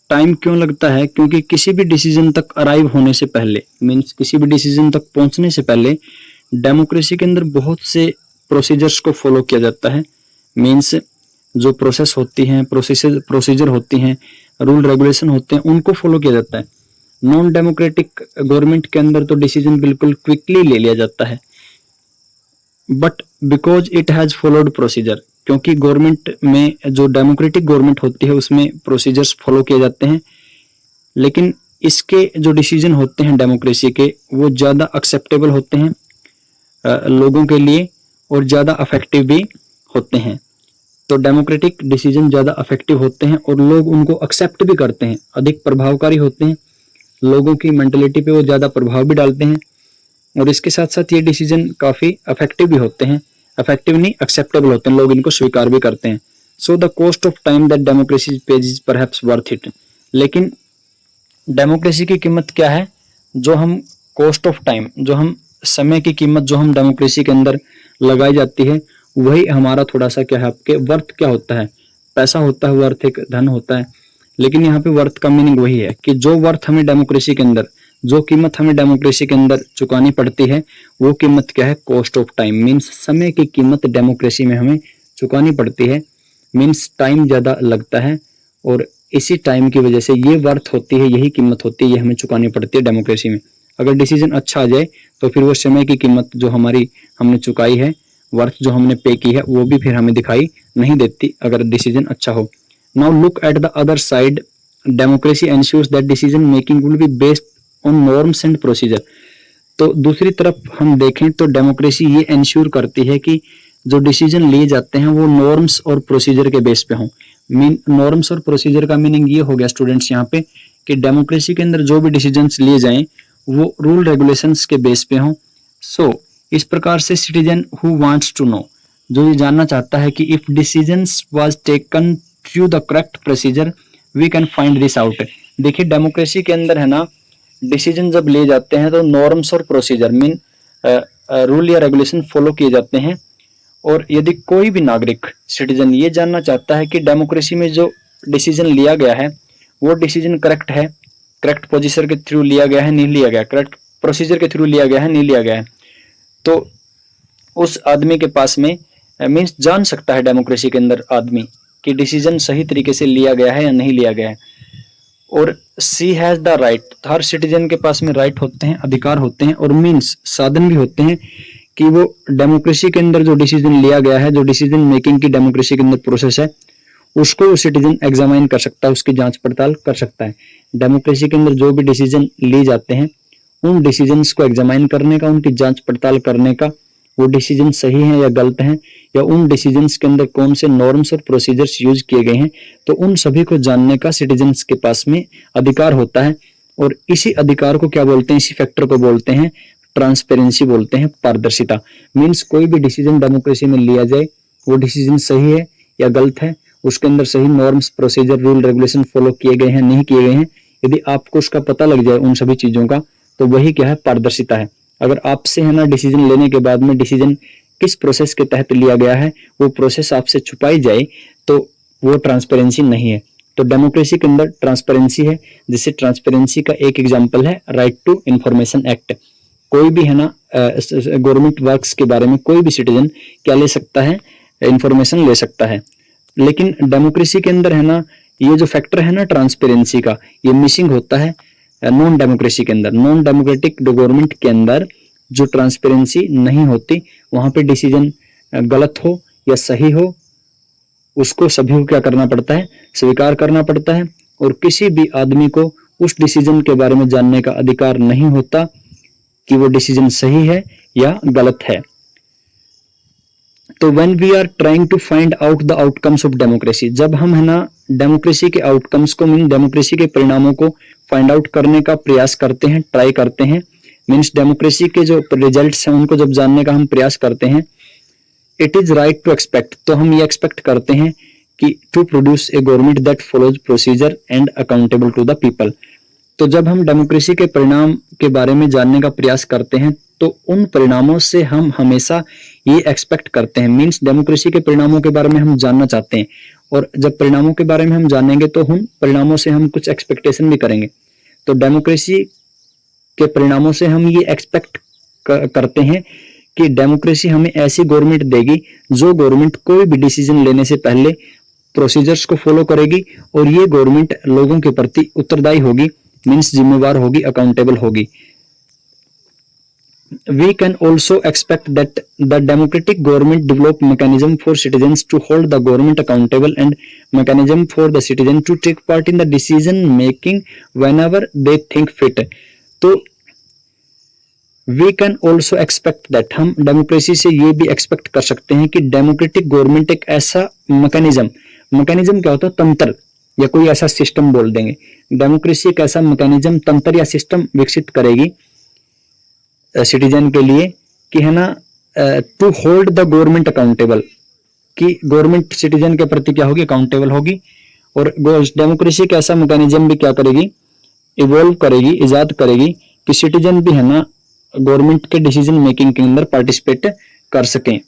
A: टाइम क्यों लगता है? क्योंकि किसी भी डिसीजन तक अराइव होने से पहले, मीन्स किसी भी डिसीजन तक पहुंचने से पहले डेमोक्रेसी के अंदर बहुत से प्रोसीजर्स को फॉलो किया जाता है। मीन्स जो प्रोसेस होती हैं, प्रोसीजर होती हैं, रूल रेगुलेशन होते हैं, उनको फॉलो किया जाता है। नॉन डेमोक्रेटिक गवर्नमेंट के अंदर तो डिसीजन बिल्कुल क्विकली ले लिया जाता है, but because it has followed procedure, क्योंकि गवर्नमेंट में जो डेमोक्रेटिक गवर्नमेंट होती है उसमें प्रोसीजर्स फॉलो किए जाते हैं, लेकिन इसके जो डिसीजन होते हैं डेमोक्रेसी के वो ज़्यादा एक्सेप्टेबल होते हैं लोगों के लिए और ज़्यादा अफेक्टिव भी होते हैं। तो डेमोक्रेटिक डिसीजन ज़्यादा अफेक्टिव होते हैं और लोग उनको एक्सेप्ट भी करते हैं, अधिक प्रभावकारी होते हैं, लोगों की मेंटलिटी पे वो ज़्यादा प्रभाव भी डालते हैं और इसके साथ साथ ये डिसीजन काफ़ी अफेक्टिव भी होते हैं, अफेक्टिव नहीं एक्सेप्टेबल होते हैं, लोग इनको स्वीकार भी करते हैं। So the cost of time that democracy page is perhaps worth it. लेकिन डेमोक्रेसी की कीमत क्या है? जो हम कॉस्ट ऑफ टाइम, जो हम समय की कीमत जो हम डेमोक्रेसी के अंदर लगाई जाती है, वही हमारा थोड़ा सा क्या है, आपके वर्थ क्या होता है, पैसा होता है, वर्थ एक धन होता है, लेकिन यहाँ पे वर्थ का मीनिंग वही है कि जो वर्थ हमें डेमोक्रेसी के अंदर, जो कीमत हमें डेमोक्रेसी के अंदर चुकानी पड़ती है, वो कीमत क्या है? Cost of time. मीन्स समय की कीमत डेमोक्रेसी में हमें चुकानी पड़ती है, मीन्स टाइम ज़्यादा लगता है और इसी टाइम की वजह से ये वर्थ होती है, यही कीमत होती है, ये हमें चुकानी पड़ती है डेमोक्रेसी में। अगर डिसीजन अच्छा आ जाए तो फिर वो समय की कीमत जो हमारी हमने चुकाई है, वर्थ जो हमने पे की है, वो भी फिर हमें दिखाई नहीं देती अगर डिसीजन अच्छा हो। Now look at the other side, democracy ensures that decision making will be based on norms and procedure. तो दूसरी तरफ हम देखें तो डेमोक्रेसी ये एंश्योर करती है कि जो डिसीजन लिए जाते हैं वो नॉर्म्स और प्रोसीजर के बेस पे हों। नॉर्म्स और प्रोसीजर का मीनिंग ये हो गया स्टूडेंट्स यहाँ पे कि डेमोक्रेसी के अंदर जो भी डिसीजंस लिए जाएं वो रूल रेगुलेशंस के बेस पे हों। सो इस प्रकार से citizen who wants to know, जो ये जानना चाहता है कि if decisions was taken through the correct procedure we can find this out. देखिए डेमोक्रेसी के अंदर है ना, डिसीजन जब लिए जाते हैं तो नॉर्म्स और प्रोसीजर मीन रूल या रेगुलेशन फॉलो किए जाते हैं। और यदि कोई भी नागरिक सिटीजन ये जानना चाहता है कि डेमोक्रेसी में जो डिसीजन लिया गया है वो डिसीजन करेक्ट है, करेक्ट प्रोसीजर के थ्रू लिया गया है, नहीं लिया गया, करेक्ट प्रोसीजर के थ्रू लिया गया है, नहीं लिया गया है, तो उस आदमी के पास में मीन्स जान सकता है डेमोक्रेसी के अंदर आदमी कि डिसीजन सही तरीके से लिया गया है या नहीं लिया गया है। और सी हैज द राइट, हर सिटीजन के पास में राइट होते हैं, अधिकार होते हैं, और मीन्स साधन भी होते हैं कि वो डेमोक्रेसी के अंदर जो डिसीजन लिया गया है, जो डिसीजन मेकिंग की डेमोक्रेसी के अंदर प्रोसेस है, उसको सिटीजन एग्जामाइन कर सकता है, उसकी जांच पड़ताल कर सकता है। डेमोक्रेसी के अंदर जो भी डिसीजन लिए जाते हैं, उन डिसीजंस को एग्जामाइन करने का, उनकी जांच पड़ताल करने का, वो डिसीजन सही है या गलत हैं, या उन डिसीजंस के अंदर कौन से नॉर्म्स और प्रोसीजर्स यूज किए गए हैं, तो उन सभी को जानने का सिटीजन्स के पास में अधिकार होता है। और इसी अधिकार को क्या बोलते हैं, इसी फैक्टर को बोलते हैं ट्रांसपेरेंसी, बोलते हैं पारदर्शिता। मीन्स कोई भी डिसीजन डेमोक्रेसी में लिया जाए, वो डिसीजन सही है या गलत है, उसके अंदर सही norms, procedure, rule, regulation follow किए गए हैं, नहीं किए गए हैं, यदि आपको उसका पता लग जाए उन सभी चीजों का, तो वही क्या है, पारदर्शिता है। अगर आपसे है ना डिसीजन लेने के बाद में डिसीजन किस प्रोसेस के तहत लिया गया है, वो प्रोसेस आपसे छुपाई जाए, तो वो ट्रांसपेरेंसी नहीं है। तो डेमोक्रेसी के अंदर ट्रांसपेरेंसी है। जिससे ट्रांसपेरेंसी का एक एग्जांपल है राइट टू इंफॉर्मेशन एक्ट। कोई भी है ना गवर्नमेंट वर्क्स के बारे में कोई भी सिटीजन क्या ले सकता है, इंफॉर्मेशन ले सकता है। लेकिन डेमोक्रेसी के अंदर है ना ये जो फैक्टर है ना ट्रांसपेरेंसी का, ये मिसिंग होता है नॉन डेमोक्रेसी के अंदर। नॉन डेमोक्रेटिक गवर्नमेंट के अंदर जो ट्रांसपेरेंसी नहीं होती, वहां पे डिसीजन गलत हो या सही हो, उसको सभी को क्या करना पड़ता है, स्वीकार करना पड़ता है। और किसी भी आदमी को उस डिसीजन के बारे में जानने का अधिकार नहीं होता कि वो डिसीजन सही है या गलत है। तो when we are trying to find out the outcomes of democracy, जब हम है ना डेमोक्रेसी के आउटकम्स को, मीन डेमोक्रेसी के परिणामों को फाइंड आउट करने का प्रयास करते हैं, ट्राई करते हैं, मीन्स डेमोक्रेसी के जो रिजल्ट्स हैं उनको जब जानने का हम प्रयास करते हैं, it is right to expect, तो हम ये एक्सपेक्ट करते हैं कि to produce a government that follows procedure and accountable to the people. तो जब हम डेमोक्रेसी के परिणाम के बारे में जानने का प्रयास करते हैं, तो उन परिणामों से हम हमेशा ये एक्सपेक्ट करते हैं, मीन्स डेमोक्रेसी के परिणामों के बारे में हम जानना चाहते हैं, और जब परिणामों के बारे में हम जानेंगे तो उन परिणामों से हम कुछ एक्सपेक्टेशन भी करेंगे। तो डेमोक्रेसी के परिणामों से हम ये एक्सपेक्ट करते हैं कि डेमोक्रेसी हमें ऐसी गवर्नमेंट देगी जो गवर्नमेंट कोई भी डिसीजन लेने से पहले प्रोसीजर्स को फॉलो करेगी, और ये गवर्नमेंट लोगों के प्रति उत्तरदायी होगी, मीन्स जिम्मेवार होगी, अकाउंटेबल होगी। We can also expect that the democratic government develop mechanism for citizens to hold the government accountable and mechanism for the citizen to take part in the decision making whenever they think fit. तो we can also expect that, हम democracy से ये भी expect कर सकते हैं कि democratic government एक ऐसा मैकेनिज्म, मैकेनिज्म क्या होता है, तंत्र या कोई ऐसा सिस्टम बोल देंगे, डेमोक्रेसी एक ऐसा मैकेनिज्म, तंत्र या सिस्टम विकसित करेगी सिटीजन के लिए कि है ना to hold the government accountable, कि गवर्नमेंट सिटीजन के प्रति क्या होगी, अकाउंटेबल होगी। और डेमोक्रेसी का ऐसा मैकेनिज्म भी क्या करेगी, इवॉल्व करेगी, इजाद करेगी कि सिटीजन भी है ना गवर्नमेंट के डिसीजन मेकिंग के अंदर पार्टिसिपेट कर सकें।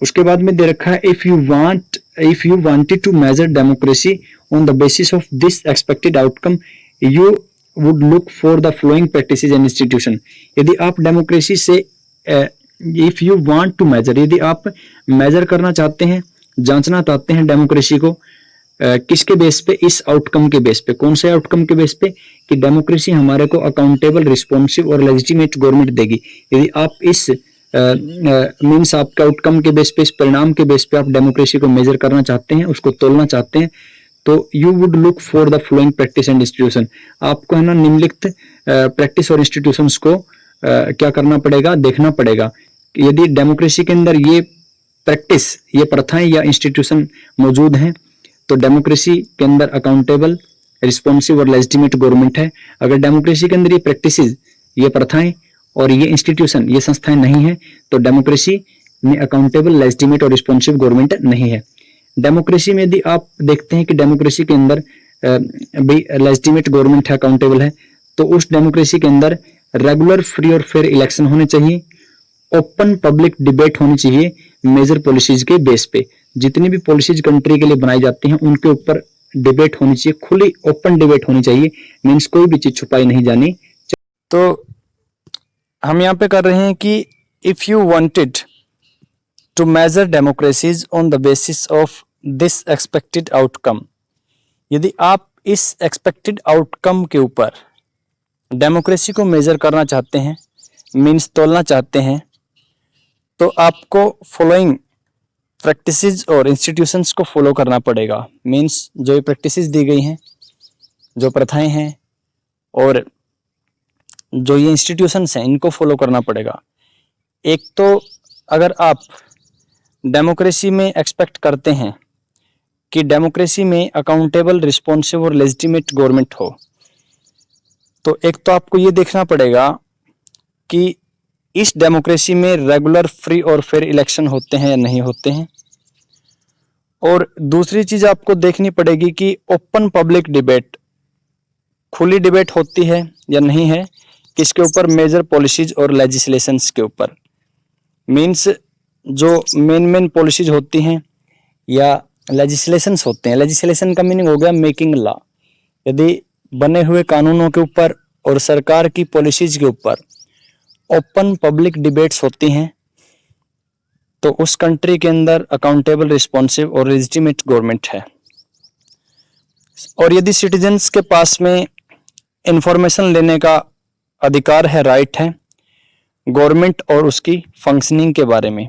A: उसके बाद में दे रखा है if you wanted to measure democracy on the basis of this expected outcome you would look for the following practices and institution। यदि आप डेमोक्रेसी से if you want to measure, यदि आप मेजर करना चाहते हैं, जांचना चाहते हैं डेमोक्रेसी को किसके बेस पे, इस आउटकम के बेस पे। कौन से आउटकम के बेस पे, कि डेमोक्रेसी हमारे को अकाउंटेबल, रिस्पॉन्सिव और लेजिटिमेट गवर्नमेंट देगी। यदि आप इस मीन्स आपके आउटकम के बेस पे, इस परिणाम के बेस पे आप डेमोक्रेसी को मेजर करना चाहते हैं, उसको तोलना चाहते हैं, तो you would look for the flowing practice and institution. आपको है ना निम्नलिखित प्रैक्टिस और इंस्टीट्यूशंस को क्या करना पड़ेगा, देखना पड़ेगा। यदि डेमोक्रेसी के अंदर ये प्रैक्टिस, ये प्रथाएं या इंस्टीट्यूशन मौजूद हैं, तो डेमोक्रेसी के अंदर अकाउंटेबल, रिस्पॉन्सिव और लेजिटिमेट गवर्नमेंट है। अगर डेमोक्रेसी के अंदर ये प्रैक्टिसेस, ये प्रथाएं और ये इंस्टीट्यूशन, ये संस्थाएं नहीं है, तो डेमोक्रेसी में अकाउंटेबल, लेजिटिमेट और रिस्पॉन्सिव गवर्नमेंट नहीं है। डेमोक्रेसी में यदि आप देखते हैं कि डेमोक्रेसी के अंदर लेजिटिमेट गवर्नमेंट है, अकाउंटेबल है, तो उस डेमोक्रेसी के अंदर रेगुलर, फ्री और फेयर इलेक्शन होने चाहिए, ओपन पब्लिक डिबेट होनी चाहिए मेजर पॉलिसीज के बेस पे। जितनी भी पॉलिसीज कंट्री के लिए बनाई जाती हैं उनके ऊपर डिबेट होनी चाहिए, खुली ओपन डिबेट होनी चाहिए, मीन्स कोई भी चीज छुपाई नहीं जानी। तो हम यहाँ पे कर रहे हैं कि if you wanted to measure democracies on the basis of this expected outcome। यदि आप इस एक्सपेक्टेड आउटकम के ऊपर डेमोक्रेसी को मेजर करना चाहते हैं, मीन्स तोलना चाहते हैं, तो आपको फॉलोइंग प्रैक्टिसेस और इंस्टीट्यूशंस को फॉलो करना पड़ेगा। मीन्स जो ये प्रैक्टिसेस दी गई हैं, जो प्रथाएं हैं और जो ये इंस्टीट्यूशंस हैं, इनको फॉलो करना पड़ेगा। एक तो अगर आप डेमोक्रेसी में एक्सपेक्ट करते हैं कि डेमोक्रेसी में अकाउंटेबल, रिस्पॉन्सिव और लेजिटिमेट गवर्नमेंट हो, तो एक तो आपको ये देखना पड़ेगा कि इस डेमोक्रेसी में रेगुलर, फ्री और फेयर इलेक्शन होते हैं या नहीं होते हैं। और दूसरी चीज आपको देखनी पड़ेगी कि ओपन पब्लिक डिबेट, खुली डिबेट होती है या नहीं है, किसके ऊपर, मेजर पॉलिसीज और लेजिस्लेशंस के ऊपर। मीन्स जो मेन पॉलिसीज होती हैं या लेजिस्लेशंस होते हैं, लेजिस्लेशन का मीनिंग हो गया मेकिंग लॉ। यदि बने हुए कानूनों के ऊपर और सरकार की पॉलिसीज के ऊपर ओपन पब्लिक डिबेट्स होती हैं, तो उस कंट्री के अंदर अकाउंटेबल, रिस्पॉन्सिव और लेजिटिमेट गवर्नमेंट है। और यदि सिटीजन्स के पास में इंफॉर्मेशन लेने का अधिकार है, राइट है, गवर्नमेंट और उसकी फंक्शनिंग के बारे में।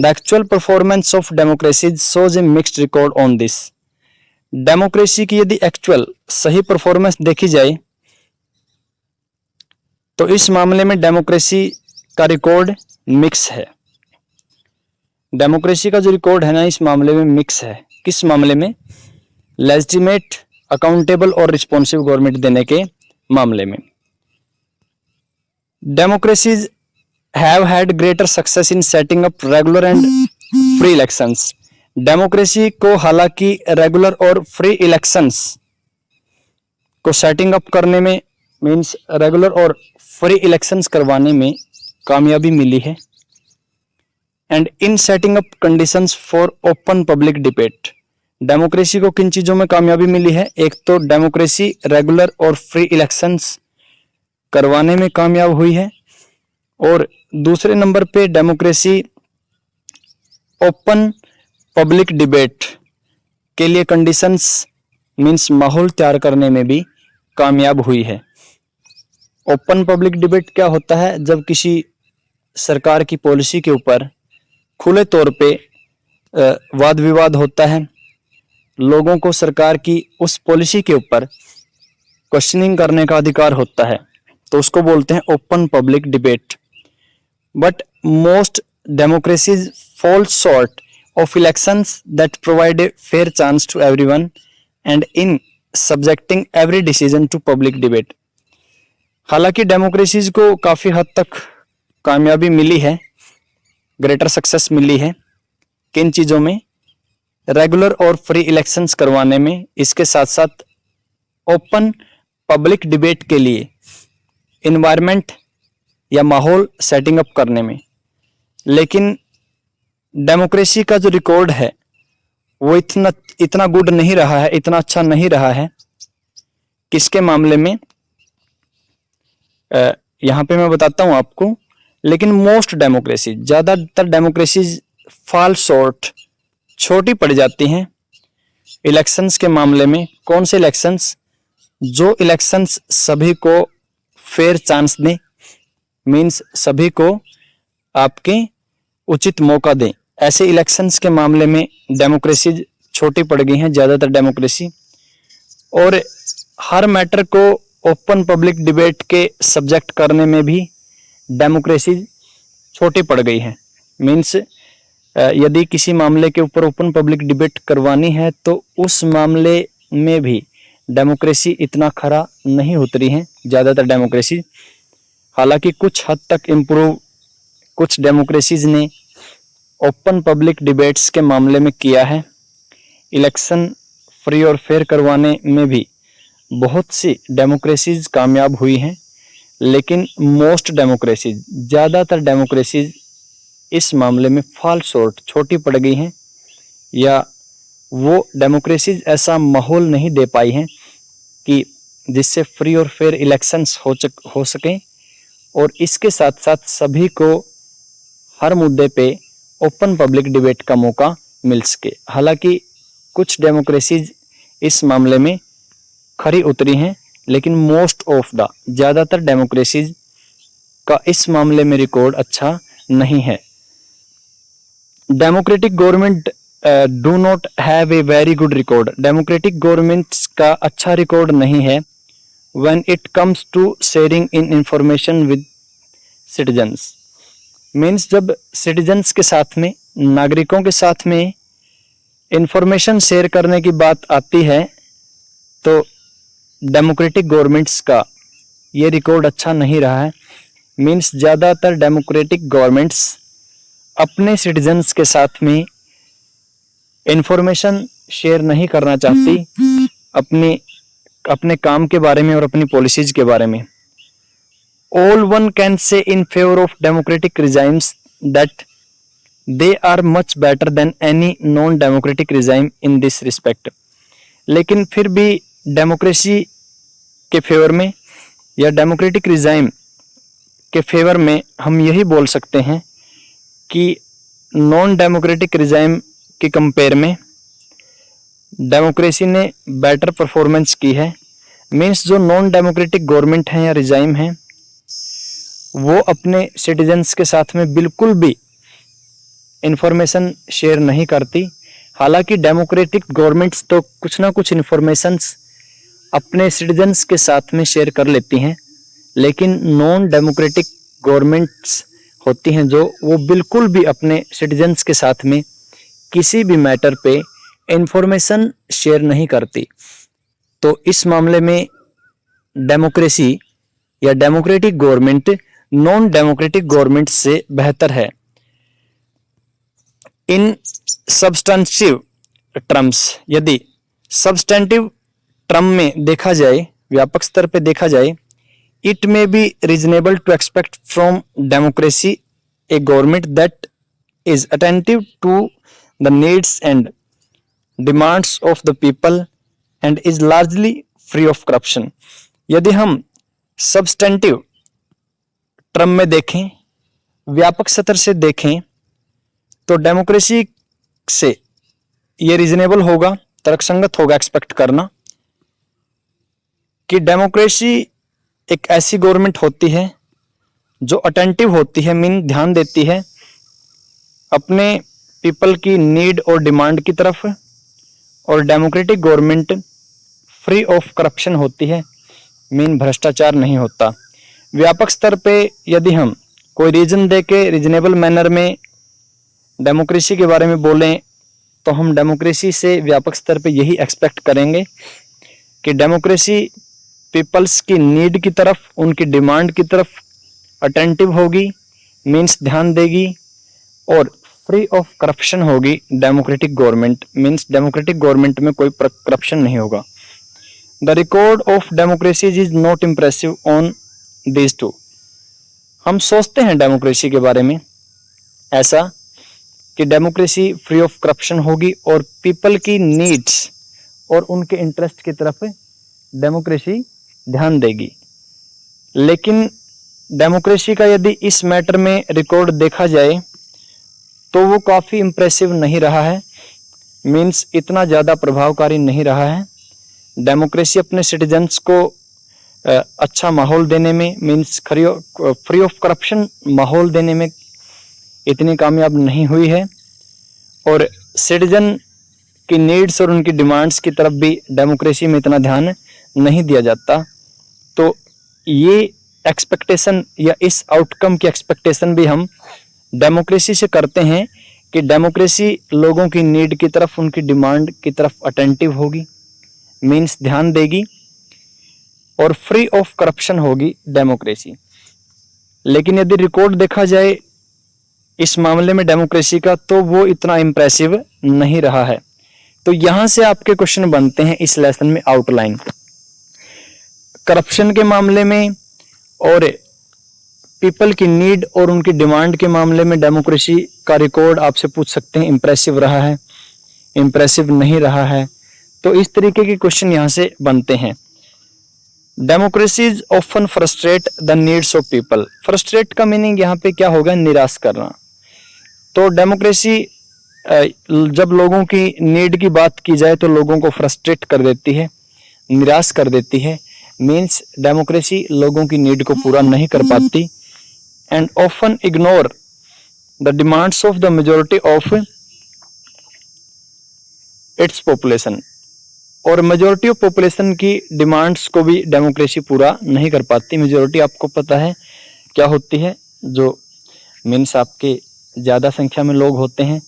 A: The actual performance of democracy shows A mixed record on this. Democracy की यदि एक्चुअल सही परफॉर्मेंस देखी जाए तो इस मामले में डेमोक्रेसी का रिकॉर्ड मिक्स है। डेमोक्रेसी का जो रिकॉर्ड है ना, इस मामले में मिक्स है। किस मामले में? लेजिटिमेट, अकाउंटेबल और रिस्पॉन्सिव गवर्नमेंट देने के मामले में। Democracies have had greater success in setting up regular and free elections। Democracy को हालांकि रेगुलर और फ्री इलेक्शंस को सेटिंग अप करने में, मींस रेगुलर और फ्री इलेक्शंस करवाने में कामयाबी मिली है। And in setting up conditions for open public debate. Democracy को किन चीजों में कामयाबी मिली है? एक तो डेमोक्रेसी रेगुलर और फ्री इलेक्शंस करवाने में कामयाब हुई है, और दूसरे नंबर पे डेमोक्रेसी ओपन पब्लिक डिबेट के लिए कंडीशंस, मींस माहौल तैयार करने में भी कामयाब हुई है। ओपन पब्लिक डिबेट क्या होता है? जब किसी सरकार की पॉलिसी के ऊपर खुले तौर पे वाद विवाद होता है, लोगों को सरकार की उस पॉलिसी के ऊपर क्वेश्चनिंग करने का अधिकार होता है, तो उसको बोलते हैं open public debate. But most democracies fall short of elections that provide a fair chance to everyone and in subjecting every decision to public debate। हालांकि डेमोक्रेसीज को काफ़ी हद तक कामयाबी मिली है, ग्रेटर सक्सेस मिली है। किन चीज़ों में? रेगुलर और फ्री इलेक्शंस करवाने में, इसके साथ साथ ओपन पब्लिक डिबेट के लिए इन्वायरमेंट या माहौल सेटिंग अप करने में। लेकिन डेमोक्रेसी का जो रिकॉर्ड है वो इतना गुड नहीं रहा है, इतना अच्छा नहीं रहा है। किसके मामले में? यहाँ पे मैं बताता हूँ आपको। लेकिन मोस्ट डेमोक्रेसी, ज़्यादातर डेमोक्रेसी फॉल शॉर्ट, छोटी पड़ जाती हैं इलेक्शंस के मामले में। कौन से इलेक्शंस? जो इलेक्शंस सभी को फेयर चांस दें, मीन्स सभी को आपके उचित मौका दें, ऐसे इलेक्शंस के मामले में डेमोक्रेसी छोटी पड़ गई हैं ज़्यादातर डेमोक्रेसी। और हर मैटर को ओपन पब्लिक डिबेट के सब्जेक्ट करने में भी डेमोक्रेसी छोटी पड़ गई है। मीन्स यदि किसी मामले के ऊपर ओपन पब्लिक डिबेट करवानी है तो उस मामले में भी डेमोक्रेसी इतना खरा नहीं उतरी है ज़्यादातर डेमोक्रेसी। हालांकि कुछ हद तक इम्प्रूव कुछ डेमोक्रेसीज ने ओपन पब्लिक डिबेट्स के मामले में किया है। इलेक्शन फ्री और फेयर करवाने में भी बहुत सी डेमोक्रेसीज कामयाब हुई हैं, लेकिन मोस्ट डेमोक्रेसीज, ज़्यादातर डेमोक्रेसीज इस मामले में फॉल शॉर्ट, छोटी पड़ गई हैं, या वो डेमोक्रेसीज ऐसा माहौल नहीं दे पाई हैं कि जिससे फ्री और फेयर इलेक्शंस हो सकें, और इसके साथ साथ सभी को हर मुद्दे पे ओपन पब्लिक डिबेट का मौका मिल सके। हालांकि कुछ डेमोक्रेसीज इस मामले में खरी उतरी हैं, लेकिन मोस्ट ऑफ द ज़्यादातर डेमोक्रेसीज का इस मामले में रिकॉर्ड अच्छा नहीं है। Democratic government do not have a very good record. Democratic governments का अच्छा रिकॉर्ड नहीं है when it comes to sharing in information with citizens. Means जब सिटीजन्स के साथ में, नागरिकों के साथ में इंफॉर्मेशन शेयर करने की बात आती है तो डेमोक्रेटिक गवर्नमेंट्स का ये रिकॉर्ड अच्छा नहीं रहा है। मीन्स ज़्यादातर डेमोक्रेटिक गवर्नमेंट्स अपने सिटीजन्स के साथ में इंफॉर्मेशन शेयर नहीं करना चाहती अपने काम के बारे में और अपनी पॉलिसीज के बारे में। All one can say in favor of democratic regimes that they are much better than any non-democratic regime in this respect। लेकिन फिर भी डेमोक्रेसी के फेवर में या डेमोक्रेटिक रिजाइम के फेवर में हम यही बोल सकते हैं कि नॉन डेमोक्रेटिक रिजाइम के कंपेयर में डेमोक्रेसी ने बेटर परफॉर्मेंस की है। मीन्स जो नॉन डेमोक्रेटिक गवर्नमेंट हैं या रिजाइम हैं वो अपने सिटीजन्स के साथ में बिल्कुल भी इंफॉर्मेशन शेयर नहीं करती। हालांकि डेमोक्रेटिक गवर्नमेंट्स तो कुछ ना कुछ इंफॉर्मेशंस अपने सिटीजन्स के साथ में शेयर कर लेती हैं, लेकिन नॉन डेमोक्रेटिक गवर्नमेंट्स होती हैं जो वो बिल्कुल भी अपने सिटीजन्स के साथ में किसी भी मैटर पे इंफॉर्मेशन शेयर नहीं करती। तो इस मामले में डेमोक्रेसी या democratic government non democratic government से बेहतर है। इन सब्सटेंटिव टर्म्स, यदि सब्सटेंटिव टर्म में देखा जाए, व्यापक स्तर पे देखा जाए, it may be reasonable to expect from democracy a government that is attentive to the needs and demands of the people and is largely free of corruption. यदि हम सब्सटेंटिव टर्म में देखें, व्यापक स्तर से देखें, तो डेमोक्रेसी से ये रीजनेबल होगा, तर्कसंगत होगा एक्सपेक्ट करना कि डेमोक्रेसी एक ऐसी गवर्नमेंट होती है जो अटेंटिव होती है, मीन ध्यान देती है अपने पीपल की नीड और डिमांड की तरफ, और democratic government free of corruption होती है, मीन भ्रष्टाचार नहीं होता। व्यापक स्तर पे यदि हम कोई रीजन दे के रीजनेबल मैनर में डेमोक्रेसी के बारे में बोलें तो हम डेमोक्रेसी से व्यापक स्तर पे यही एक्सपेक्ट करेंगे कि डेमोक्रेसी पीपल्स की नीड की तरफ, उनकी डिमांड की तरफ अटेंटिव होगी, मीन्स ध्यान देगी, और फ्री ऑफ करप्शन होगी democratic government, means democratic government में कोई करप्शन नहीं होगा। The record of democracy is not impressive on these two. हम सोचते हैं डेमोक्रेसी के बारे में ऐसा कि डेमोक्रेसी फ्री ऑफ करप्शन होगी और पीपल की नीड्स और उनके इंटरेस्ट की तरफ डेमोक्रेसी ध्यान देगी। लेकिन डेमोक्रेसी का यदि इस मैटर में रिकॉर्ड देखा जाए तो वो काफ़ी इम्प्रेसिव नहीं रहा है, मीन्स इतना ज़्यादा प्रभावकारी नहीं रहा है। डेमोक्रेसी अपने सिटीजन्स को अच्छा माहौल देने में, मीन्स फ्री ऑफ करप्शन माहौल देने में इतनी कामयाब नहीं हुई है, और सिटीजन की नीड्स और उनकी डिमांड्स की तरफ भी डेमोक्रेसी में इतना ध्यान नहीं दिया जाता। तो ये एक्सपेक्टेशन या इस आउटकम की एक्सपेक्टेशन भी हम डेमोक्रेसी से करते हैं कि डेमोक्रेसी लोगों की नीड की तरफ, उनकी डिमांड की तरफ अटेंटिव होगी, मीन्स ध्यान देगी, और फ्री ऑफ करप्शन होगी डेमोक्रेसी। लेकिन यदि रिकॉर्ड देखा जाए इस मामले में डेमोक्रेसी का, तो वो इतना इम्प्रेसिव नहीं रहा है। तो यहां से आपके क्वेश्चन बनते हैं इस लेसन में आउटलाइन। करप्शन के मामले में और पीपल की नीड और उनकी डिमांड के मामले में डेमोक्रेसी का रिकॉर्ड आपसे पूछ सकते हैं इम्प्रेसिव रहा है, इम्प्रेसिव नहीं रहा है। तो इस तरीके के क्वेश्चन यहां से बनते हैं। Democracies often frustrate the needs of people. Frustrate का मीनिंग यहाँ पे क्या होगा? निराश करना। तो डेमोक्रेसी जब लोगों की नीड की बात की जाए तो लोगों को फ्रस्ट्रेट कर देती है, निराश कर देती है। मीन्स डेमोक्रेसी लोगों की नीड को पूरा नहीं कर पाती and often ignore the demands of the majority of its population. और मेजोरिटी ऑफ पॉपुलेशन की डिमांड्स को भी डेमोक्रेसी पूरा नहीं कर पाती। मेजोरिटी आपको पता है क्या होती है, जो मीन्स आपके ज़्यादा संख्या में लोग होते हैं,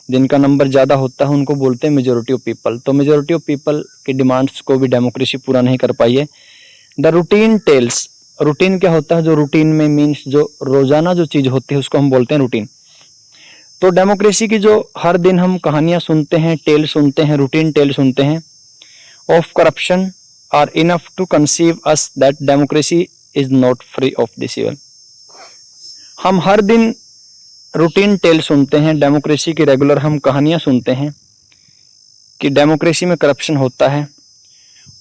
A: जिनका नंबर ज़्यादा होता है, उनको बोलते हैं मेजोरिटी ऑफ पीपल। तो मेजोरिटी ऑफ पीपल की डिमांड्स को भी डेमोक्रेसी पूरा नहीं कर पाई है। द रूटीन टेल्स, रूटीन क्या होता है, जो रूटीन में मीन्स जो रोजाना जो चीज़ होती है उसको हम बोलते हैं रूटीन। तो डेमोक्रेसी की जो हर दिन हम कहानियाँ सुनते हैं, टेल सुनते हैं, रूटीन टेल सुनते हैं of corruption are enough to conceive us that democracy is not free of this evil. हम हर दिन रूटीन टेल सुनते हैं, डेमोक्रेसी की रेगुलर हम कहानियाँ सुनते हैं कि डेमोक्रेसी में करप्शन होता है,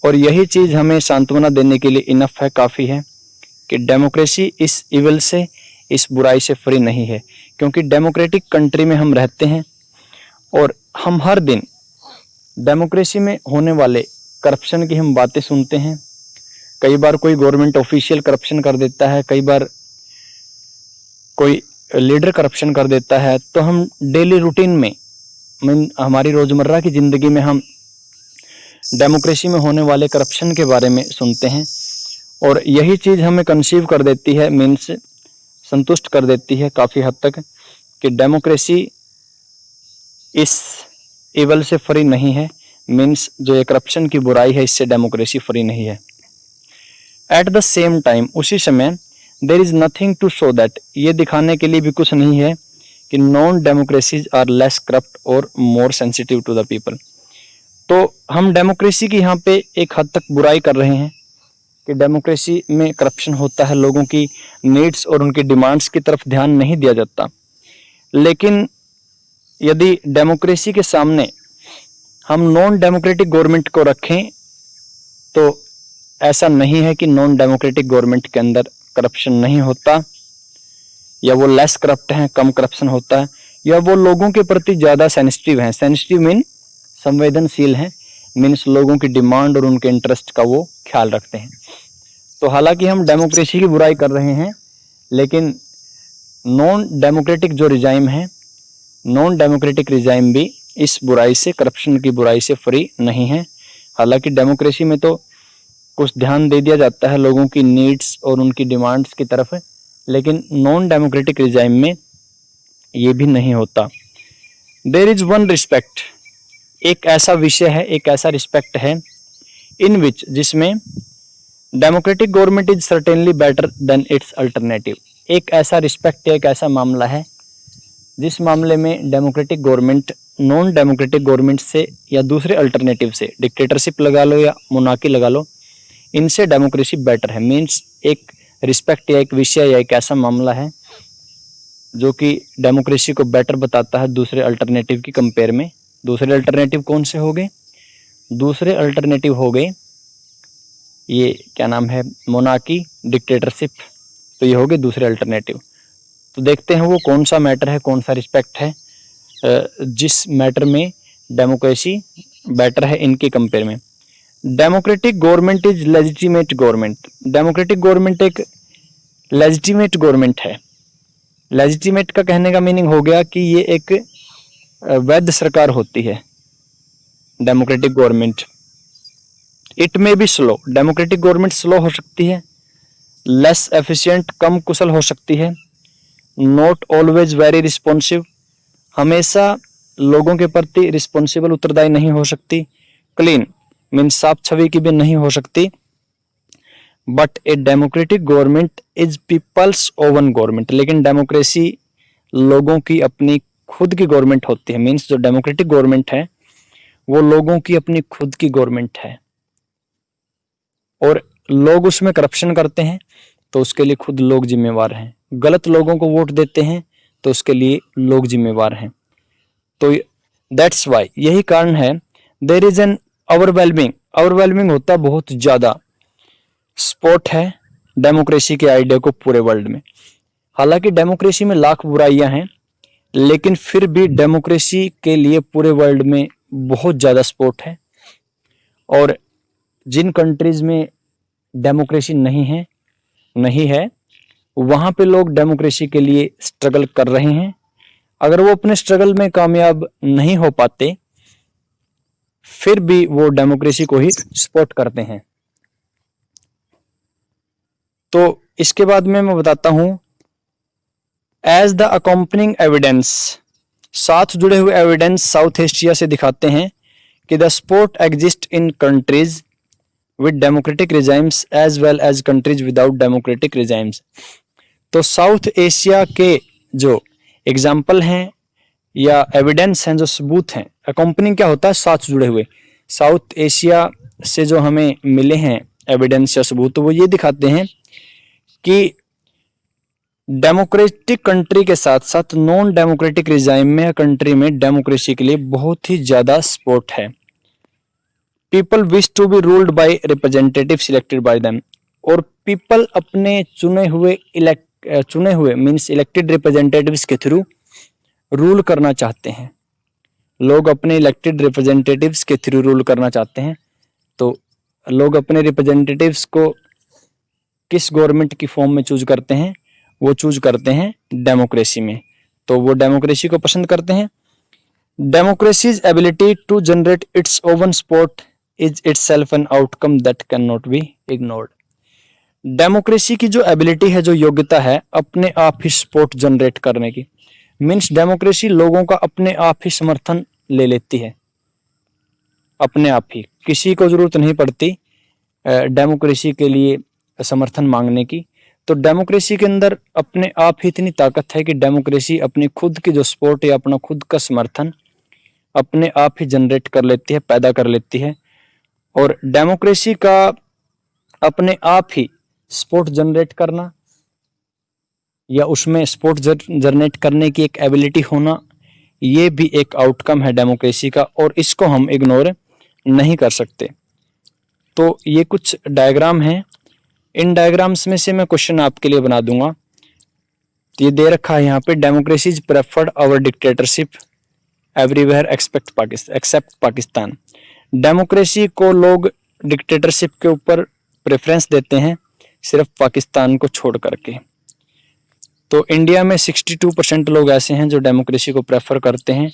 A: और यही चीज़ हमें सांत्वना देने के लिए इनफ है, काफ़ी है कि डेमोक्रेसी इस इवल से, इस बुराई से फ्री नहीं है। क्योंकि डेमोक्रेटिक कंट्री में हम रहते हैं और हम हर दिन डेमोक्रेसी में होने वाले करप्शन की हम बातें सुनते हैं। कई बार कोई गवर्नमेंट ऑफिशियल करप्शन कर देता है, कई बार कोई लीडर करप्शन कर देता है। तो हम डेली रूटीन में हमारी रोज़मर्रा की ज़िंदगी में हम डेमोक्रेसी में होने वाले करप्शन के बारे में सुनते हैं, और यही चीज़ हमें कंसीव कर देती है, मीन्स संतुष्ट कर देती है काफ़ी हद तक कि डेमोक्रेसी इस इवल से फ्री नहीं है। मीन्स जो ये करप्शन की बुराई है, इससे डेमोक्रेसी फ्री नहीं है। एट द सेम टाइम, उसी समय there is nothing to show that, ये दिखाने के लिए भी कुछ नहीं है कि non democracies are less corrupt और more sensitive to the people. तो हम डेमोक्रेसी की यहाँ पे एक हद तक बुराई कर रहे हैं कि डेमोक्रेसी में करप्शन होता है, लोगों की नीड्स और उनकी डिमांड्स की तरफ ध्यान नहीं दिया जाता। लेकिन यदि डेमोक्रेसी के सामने हम नॉन डेमोक्रेटिक गवर्नमेंट को रखें तो ऐसा नहीं है कि नॉन डेमोक्रेटिक गवर्नमेंट के अंदर करप्शन नहीं होता, या वो लेस करप्ट हैं, कम करप्शन होता है, या वो लोगों के प्रति ज़्यादा सेंसिटिव हैं। सेंसिटिव मीन संवेदनशील हैं, मीन्स लोगों की डिमांड और उनके इंटरेस्ट का वो ख्याल रखते हैं। तो हालांकि हम डेमोक्रेसी की बुराई कर रहे हैं, लेकिन नॉन डेमोक्रेटिक जो रिजाइम है, नॉन डेमोक्रेटिक रिजाइम भी इस बुराई से, करप्शन की बुराई से फ्री नहीं है। हालांकि डेमोक्रेसी में तो कुछ ध्यान दे दिया जाता है लोगों की नीड्स और उनकी डिमांड्स की तरफ, लेकिन नॉन डेमोक्रेटिक रिजाइम में ये भी नहीं होता। देयर इज वन रिस्पेक्ट, एक ऐसा विषय है, एक ऐसा रिस्पेक्ट है इन विच, जिसमें democratic government is certainly better than it's alternative. एक ऐसा रिस्पेक्ट, एक ऐसा मामला है जिस मामले में democratic government non democratic government से या दूसरे अल्टरनेटिव से, डिक्टेटरशिप लगा लो या मोनार्की लगा लो, इनसे डेमोक्रेसी बेटर है। मीन्स एक रिस्पेक्ट या एक विषय या एक ऐसा मामला है जो कि डेमोक्रेसी को बेटर बताता है दूसरे अल्टरनेटिव की कंपेयर में। दूसरे अल्टरनेटिव कौन से हो गए? दूसरे अल्टरनेटिव हो गए, ये क्या नाम है, मोनार्की, डिक्टेटरशिप, तो ये हो गए दूसरे अल्टरनेटिव। तो देखते हैं वो कौन सा मैटर है, कौन सा रिस्पेक्ट है जिस मैटर में डेमोक्रेसी बेटर है इनके कंपेयर में। Democratic government is legitimate government. Democratic government एक लेजिटिमेट गवर्नमेंट है। लेजिटिमेट का कहने का मीनिंग हो गया कि ये एक वैध सरकार होती है डेमोक्रेटिक गवर्नमेंट। इट में भी स्लो, डेमोक्रेटिक गवर्नमेंट स्लो हो सकती है, लेस एफिशिएंट, कम कुशल हो सकती है, नॉट ऑलवेज वेरी रिस्पॉन्सिव, हमेशा लोगों के प्रति रिस्पॉन्सिबल, उत्तरदायी नहीं हो सकती, क्लीन मीन साफ छवि की भी नहीं हो सकती। But a democratic government is people's own government. लेकिन डेमोक्रेसी लोगों की अपनी खुद की गवर्नमेंट होती है। मीन्स जो डेमोक्रेटिक गवर्नमेंट है वो लोगों की अपनी खुद की गवर्नमेंट है, और लोग उसमें करप्शन करते हैं तो उसके लिए खुद लोग जिम्मेवार हैं। गलत लोगों को वोट देते हैं तो उसके लिए लोग जिम्मेवार हैं। तो दैट्स वाई, यही कारण है, there is an overwhelming, overwhelming होता बहुत ज़्यादा सपोर्ट है डेमोक्रेसी के आइडिया को पूरे वर्ल्ड में। हालांकि डेमोक्रेसी में लाख बुराइयां हैं, लेकिन फिर भी डेमोक्रेसी के लिए पूरे वर्ल्ड में बहुत ज़्यादा सपोर्ट है। और जिन कंट्रीज में डेमोक्रेसी नहीं है वहाँ पे लोग डेमोक्रेसी के लिए स्ट्रगल कर रहे हैं। अगर वो अपने स्ट्रगल में कामयाब नहीं हो पाते फिर भी वो डेमोक्रेसी को ही सपोर्ट करते हैं। तो इसके बाद में मैं बताता हूं, एज द अकम्पनिंग एविडेंस, साथ जुड़े हुए एविडेंस साउथ एशिया से दिखाते हैं कि the support exist in countries with democratic regimes as well as countries without democratic regimes. तो साउथ एशिया के जो एग्जाम्पल हैं या एविडेंस हैं, जो सबूत हैं, अकम्पनिंग क्या होता है, साथ जुड़े हुए, साउथ एशिया से जो हमें मिले हैं एविडेंस या सबूत, तो वो ये दिखाते हैं कि डेमोक्रेटिक कंट्री के साथ साथ नॉन डेमोक्रेटिक रिजाइम में कंट्री में डेमोक्रेसी के लिए बहुत ही ज्यादा सपोर्ट है। People wish to be ruled by representative selected by them, और पीपल अपने चुने हुए मींस इलेक्टेड रिप्रेजेंटेटिव्स के थ्रू रूल करना चाहते हैं। लोग अपने इलेक्टेड रिप्रेजेंटेटिव्स के थ्रू रूल करना चाहते हैं। तो लोग अपने रिप्रेजेंटेटिव्स को किस गवर्नमेंट की फॉर्म में चूज करते हैं, वो चूज करते हैं डेमोक्रेसी में। तो वो डेमोक्रेसी को पसंद करते हैं। Democracy's ability to generate its own support is itself an outcome that can not be ignored. Democracy की जो एबिलिटी है, जो योग्यता है अपने आप ही सपोर्ट जनरेट करने की, मीन्स डेमोक्रेसी लोगों का अपने आप ही समर्थन ले लेती है, अपने आप ही, किसी को जरूरत नहीं पड़ती डेमोक्रेसी के लिए समर्थन मांगने की। तो डेमोक्रेसी के अंदर अपने आप ही इतनी ताकत है कि डेमोक्रेसी अपनी खुद की जो सपोर्ट या अपना खुद का समर्थन अपने आप ही जनरेट कर लेती है, पैदा कर लेती है। और डेमोक्रेसी का अपने आप ही सपोर्ट जनरेट करना या उसमें सपोर्ट जनरेट करने की एक एबिलिटी होना, ये भी एक आउटकम है डेमोक्रेसी का, और इसको हम इग्नोर नहीं कर सकते। तो ये कुछ डायग्राम हैं, इन डायग्राम्स में से मैं क्वेश्चन आपके लिए बना दूंगा। तो ये दे रखा है यहाँ पे, democracy is preferred over dictatorship everywhere except Pakistan. Democracy को लोग डिक्टेटरशिप के ऊपर प्रेफरेंस देते हैं सिर्फ पाकिस्तान को छोड़ करके। तो इंडिया में 62% लोग ऐसे हैं जो डेमोक्रेसी को प्रेफर करते हैं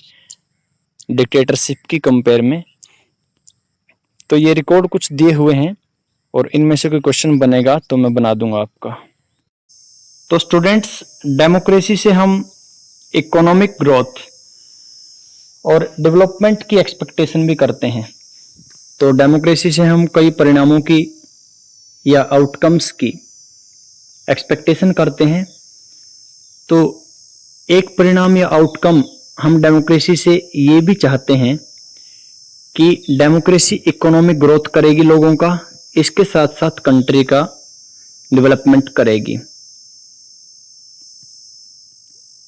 A: डिक्टेटरशिप की कंपेयर में। तो ये रिकॉर्ड कुछ दिए हुए हैं और इनमें से कोई क्वेश्चन बनेगा तो मैं बना दूंगा आपका। तो स्टूडेंट्स, डेमोक्रेसी से हम इकोनॉमिक ग्रोथ और डेवलपमेंट की एक्सपेक्टेशन भी करते हैं। तो डेमोक्रेसी से हम कई परिणामों की या आउटकम्स की एक्सपेक्टेशन करते हैं। तो एक परिणाम या आउटकम हम डेमोक्रेसी से ये भी चाहते हैं कि डेमोक्रेसी इकोनॉमिक ग्रोथ करेगी लोगों का, इसके साथ साथ कंट्री का डेवलपमेंट करेगी।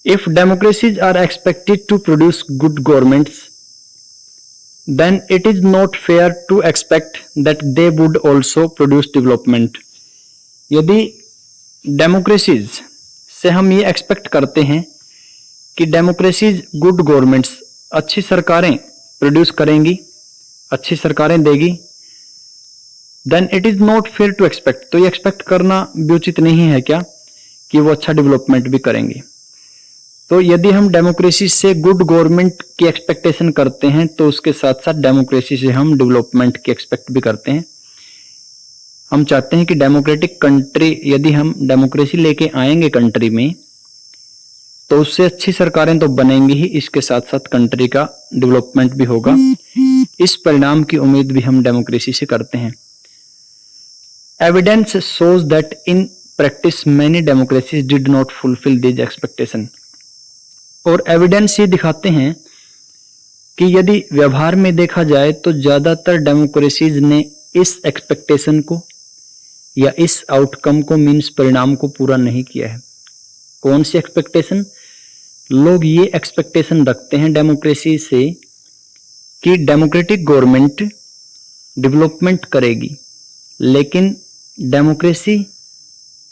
A: If democracies are expected to produce good governments, then it is not fair to expect that they would also produce development. यदि डेमोक्रेसीज से हम ये एक्सपेक्ट करते हैं कि डेमोक्रेसीज गुड गवर्नमेंट्स, अच्छी सरकारें प्रोड्यूस करेंगी, अच्छी सरकारें देगी, then it is not fair to expect, तो ये एक्सपेक्ट करना भी उचित नहीं है क्या कि वो अच्छा डेवलपमेंट भी करेंगे। तो यदि हम डेमोक्रेसी से गुड गवर्नमेंट की एक्सपेक्टेशन करते हैं तो उसके साथ साथ डेमोक्रेसी से हम डेवलपमेंट की एक्सपेक्ट भी करते हैं। हम चाहते हैं कि डेमोक्रेटिक कंट्री, यदि हम डेमोक्रेसी लेके आएंगे कंट्री में तो उससे अच्छी सरकारें तो बनेंगी ही, इसके साथ साथ कंट्री का डेवलपमेंट भी होगा। इस परिणाम की उम्मीद भी हम डेमोक्रेसी से करते हैं। Evidence shows that in practice many democracies did not fulfil this expectation. और एविडेंस ये दिखाते हैं कि यदि व्यवहार में देखा जाए तो ज्यादातर डेमोक्रेसीज ने इस एक्सपेक्टेशन को या इस आउटकम को, मीन्स परिणाम को पूरा नहीं किया है। कौन सी एक्सपेक्टेशन? लोग ये एक्सपेक्टेशन रखते हैं डेमोक्रेसी से कि डेमोक्रेटिक गवर्नमेंट डेवलपमेंट करेगी, लेकिन डेमोक्रेसी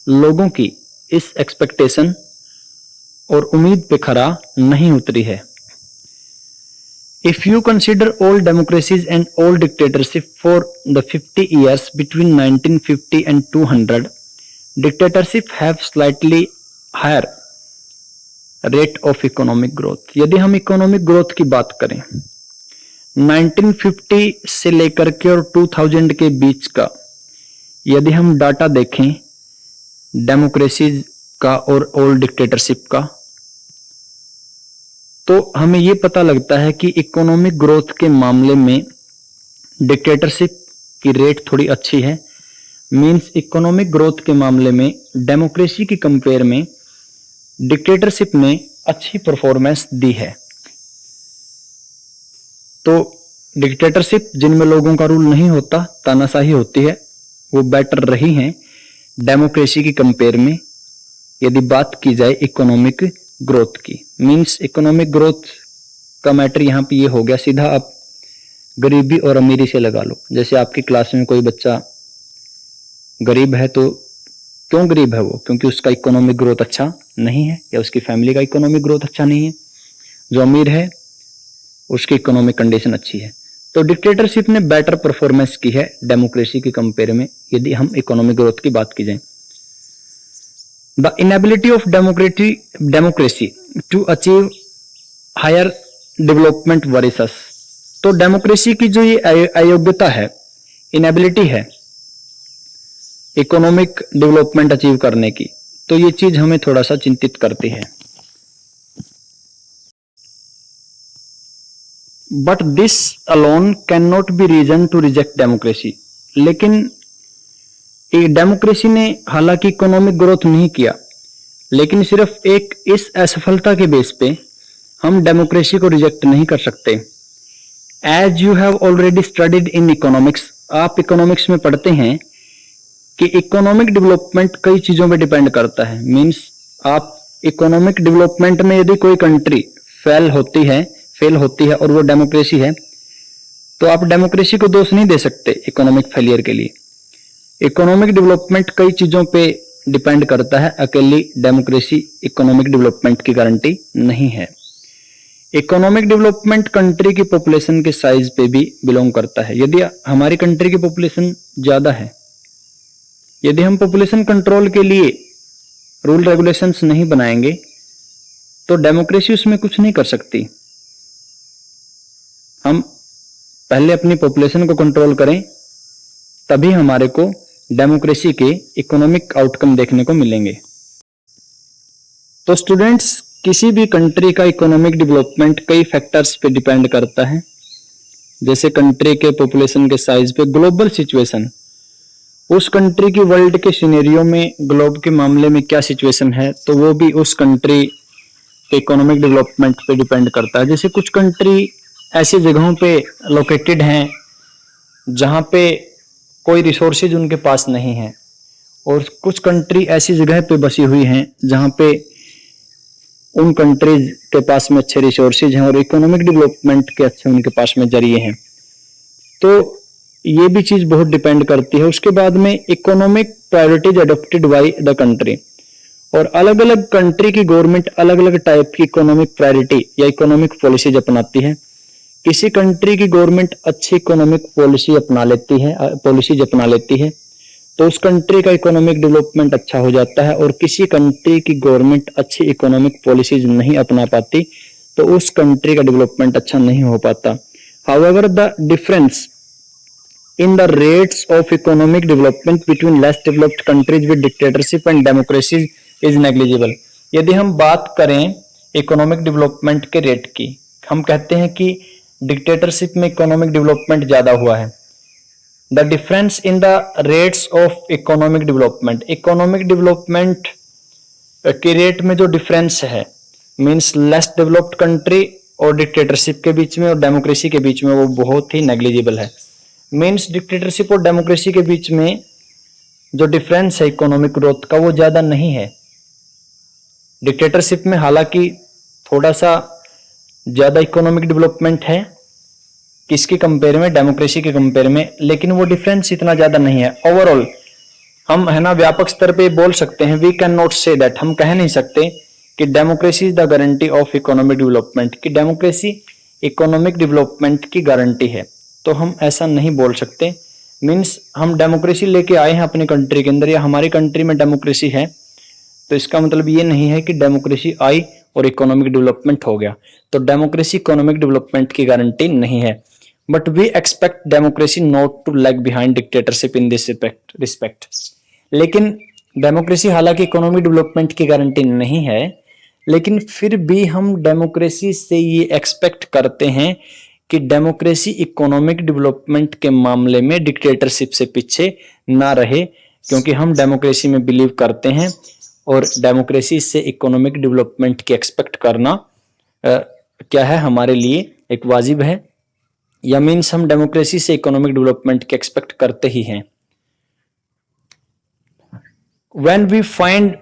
A: लोगों की इस एक्सपेक्टेशन और उम्मीद पे खरा नहीं उतरी है। If you consider all democracies and all dictatorship for the 50 years between 1950 and 200, dictatorship have slightly higher rate of economic growth। यदि हम इकोनॉमिक ग्रोथ की बात करें 1950 से लेकर के और 2000 के बीच का यदि हम डाटा देखें डेमोक्रेसीज का और ऑल डिक्टेटरशिप का, तो हमें यह पता लगता है कि इकोनॉमिक ग्रोथ के मामले में डिक्टेटरशिप की रेट थोड़ी अच्छी है। मींस इकोनॉमिक ग्रोथ के मामले में डेमोक्रेसी की कंपेयर में डिक्टेटरशिप ने अच्छी परफॉर्मेंस दी है। तो डिक्टेटरशिप जिनमें लोगों का रूल नहीं होता, तानाशाही होती है, वो बेटर रही हैं डेमोक्रेसी की कंपेयर में यदि बात की जाए इकोनॉमिक ग्रोथ की। मींस इकोनॉमिक ग्रोथ का मैटर यहाँ पे ये हो गया, सीधा आप गरीबी और अमीरी से लगा लो। जैसे आपकी क्लास में कोई बच्चा गरीब है तो क्यों गरीब है वो? क्योंकि उसका इकोनॉमिक ग्रोथ अच्छा नहीं है या उसकी फैमिली का इकोनॉमिक ग्रोथ अच्छा नहीं है। जो अमीर है उसकी इकोनॉमिक कंडीशन अच्छी है। तो डिक्टेटरशिप ने बेटर परफॉर्मेंस की है डेमोक्रेसी की कंपेयर में यदि हम इकोनॉमिक ग्रोथ की बात की जाए। The inability of democracy to achieve higher development worries us। तो डेमोक्रेसी की जो ये अयोग्यता है, इनेबिलिटी है इकोनॉमिक डेवलपमेंट अचीव करने की, तो ये चीज हमें थोड़ा सा चिंतित करती है। But this alone can not be reason to reject democracy. लेकिन डेमोक्रेसी ने हालांकि इकोनॉमिक ग्रोथ नहीं किया, लेकिन सिर्फ एक इस असफलता के बेस पे हम डेमोक्रेसी को रिजेक्ट नहीं कर सकते। As you have already studied in economics, आप इकोनॉमिक्स में पढ़ते हैं कि इकोनॉमिक डेवलपमेंट कई चीजों पे डिपेंड करता है। मींस आप इकोनॉमिक डेवलपमेंट में यदि कोई कंट्री फेल होती है और वो डेमोक्रेसी है, तो आप डेमोक्रेसी को दोष नहीं दे सकते इकोनॉमिक फेलियर के लिए। इकोनॉमिक डेवलपमेंट कई चीजों पे डिपेंड करता है, अकेली डेमोक्रेसी इकोनॉमिक डेवलपमेंट की गारंटी नहीं है। इकोनॉमिक डेवलपमेंट कंट्री की पॉपुलेशन के साइज पे भी बिलोंग करता है। यदि हमारी कंट्री की पॉपुलेशन ज्यादा है, यदि हम पॉपुलेशन कंट्रोल के लिए रूल रेगुलेशंस नहीं बनाएंगे तो डेमोक्रेसी उसमें कुछ नहीं कर सकती। हम पहले अपनी पॉपुलेशन को कंट्रोल करें, तभी हमारे को डेमोक्रेसी के इकोनॉमिक आउटकम देखने को मिलेंगे। तो स्टूडेंट्स, किसी भी कंट्री का इकोनॉमिक डेवलपमेंट कई फैक्टर्स पे डिपेंड करता है, जैसे कंट्री के पॉपुलेशन के साइज पे, ग्लोबल सिचुएशन, उस कंट्री की वर्ल्ड के सिनेरियो में ग्लोब के मामले में क्या सिचुएशन है, तो वो भी उस कंट्री के इकोनॉमिक डेवलपमेंट पे डिपेंड करता है। जैसे कुछ कंट्री ऐसी जगहों पे लोकेटेड हैं जहाँ पे कोई रिसोर्सेज उनके पास नहीं है, और कुछ कंट्री ऐसी जगह पे बसी हुई हैं जहाँ पे उन कंट्रीज के पास में अच्छे रिसोर्सेज हैं और इकोनॉमिक डेवलपमेंट के अच्छे उनके पास में जरिए हैं। तो ये भी चीज बहुत डिपेंड करती है। उसके बाद में economic priorities adopted by the country, और अलग अलग कंट्री की गवर्नमेंट अलग अलग टाइप की इकोनॉमिक प्रायोरिटी या इकोनॉमिक पॉलिसीज अपनाती है। किसी कंट्री की गवर्नमेंट अच्छी इकोनॉमिक पॉलिसीज अपना लेती है तो उस कंट्री का इकोनॉमिक डेवलपमेंट अच्छा हो जाता है, और किसी कंट्री की गवर्नमेंट अच्छी इकोनॉमिक पॉलिसीज नहीं अपना पाती तो उस कंट्री का डेवलपमेंट अच्छा नहीं हो पाता। However the difference in the rates of economic development between less developed countries with dictatorship and democracy is negligible. यदि हम बात करें इकोनॉमिक डेवलपमेंट के रेट की, हम कहते हैं कि डिक्टेटरशिप में इकोनॉमिक डेवलपमेंट ज्यादा हुआ है। The difference in the rates of economic development के रेट में जो डिफरेंस है, मींस लेस डेवलप्ड कंट्री और डिक्टेटरशिप के बीच में और डेमोक्रेसी के बीच में, वो बहुत ही नेग्लिजिबल है। मींस डिक्टेटरशिप और डेमोक्रेसी के बीच में जो डिफरेंस है इकोनॉमिक ग्रोथ का, वो ज्यादा नहीं है। डिक्टेटरशिप में हालांकि थोड़ा सा ज्यादा इकोनॉमिक डेवलपमेंट है किसकी कंपेयर में, डेमोक्रेसी के कंपेयर में, लेकिन वो डिफरेंस इतना ज्यादा नहीं है। ओवरऑल हम व्यापक स्तर पे बोल सकते हैं, we can not say that, हम कह नहीं सकते कि democracy is the guarantee of economic development, कि डेमोक्रेसी इकोनॉमिक डेवलपमेंट की गारंटी है, तो हम ऐसा नहीं बोल सकते। मीन्स हम डेमोक्रेसी लेके आए हैं अपनी कंट्री के अंदर या हमारी कंट्री में डेमोक्रेसी है, तो इसका मतलब ये नहीं है कि डेमोक्रेसी आई और इकोनॉमिक डेवलपमेंट हो गया। तो डेमोक्रेसी इकोनॉमिक डेवलपमेंट की गारंटी नहीं है, but we expect democracy not to lag behind dictatorship in this respect. लेकिन डेमोक्रेसी हालांकि इकोनॉमिक डेवलपमेंट की गारंटी नहीं है, लेकिन फिर भी हम डेमोक्रेसी से ये एक्सपेक्ट करते हैं कि डेमोक्रेसी इकोनॉमिक डेवलपमेंट के मामले में डिक्टेटरशिप से पीछे ना रहे, क्योंकि हम डेमोक्रेसी में बिलीव करते हैं और डेमोक्रेसी से इकोनॉमिक डेवलपमेंट की एक्सपेक्ट करना क्या है, हमारे लिए एक वाजिब है, या मीन्स हम डेमोक्रेसी से इकोनॉमिक डेवलपमेंट की एक्सपेक्ट करते ही हैं। When we find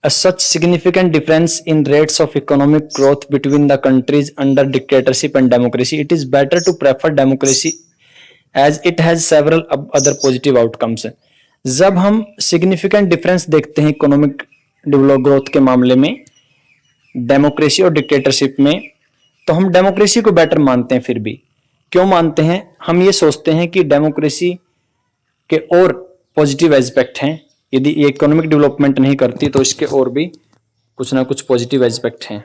A: a such significant difference in rates of economic growth between the countries under dictatorship and democracy, it is better to prefer democracy as it has several other positive outcomes. जब हम significant difference देखते हैं economic growth के मामले में democracy और dictatorship में, तो हम डेमोक्रेसी को बेटर मानते हैं। फिर भी क्यों मानते हैं? हम ये सोचते हैं कि डेमोक्रेसी के और पॉजिटिव एस्पेक्ट हैं, यदि ये इकोनॉमिक डेवलपमेंट नहीं करती तो इसके और भी कुछ ना कुछ पॉजिटिव एस्पेक्ट हैं।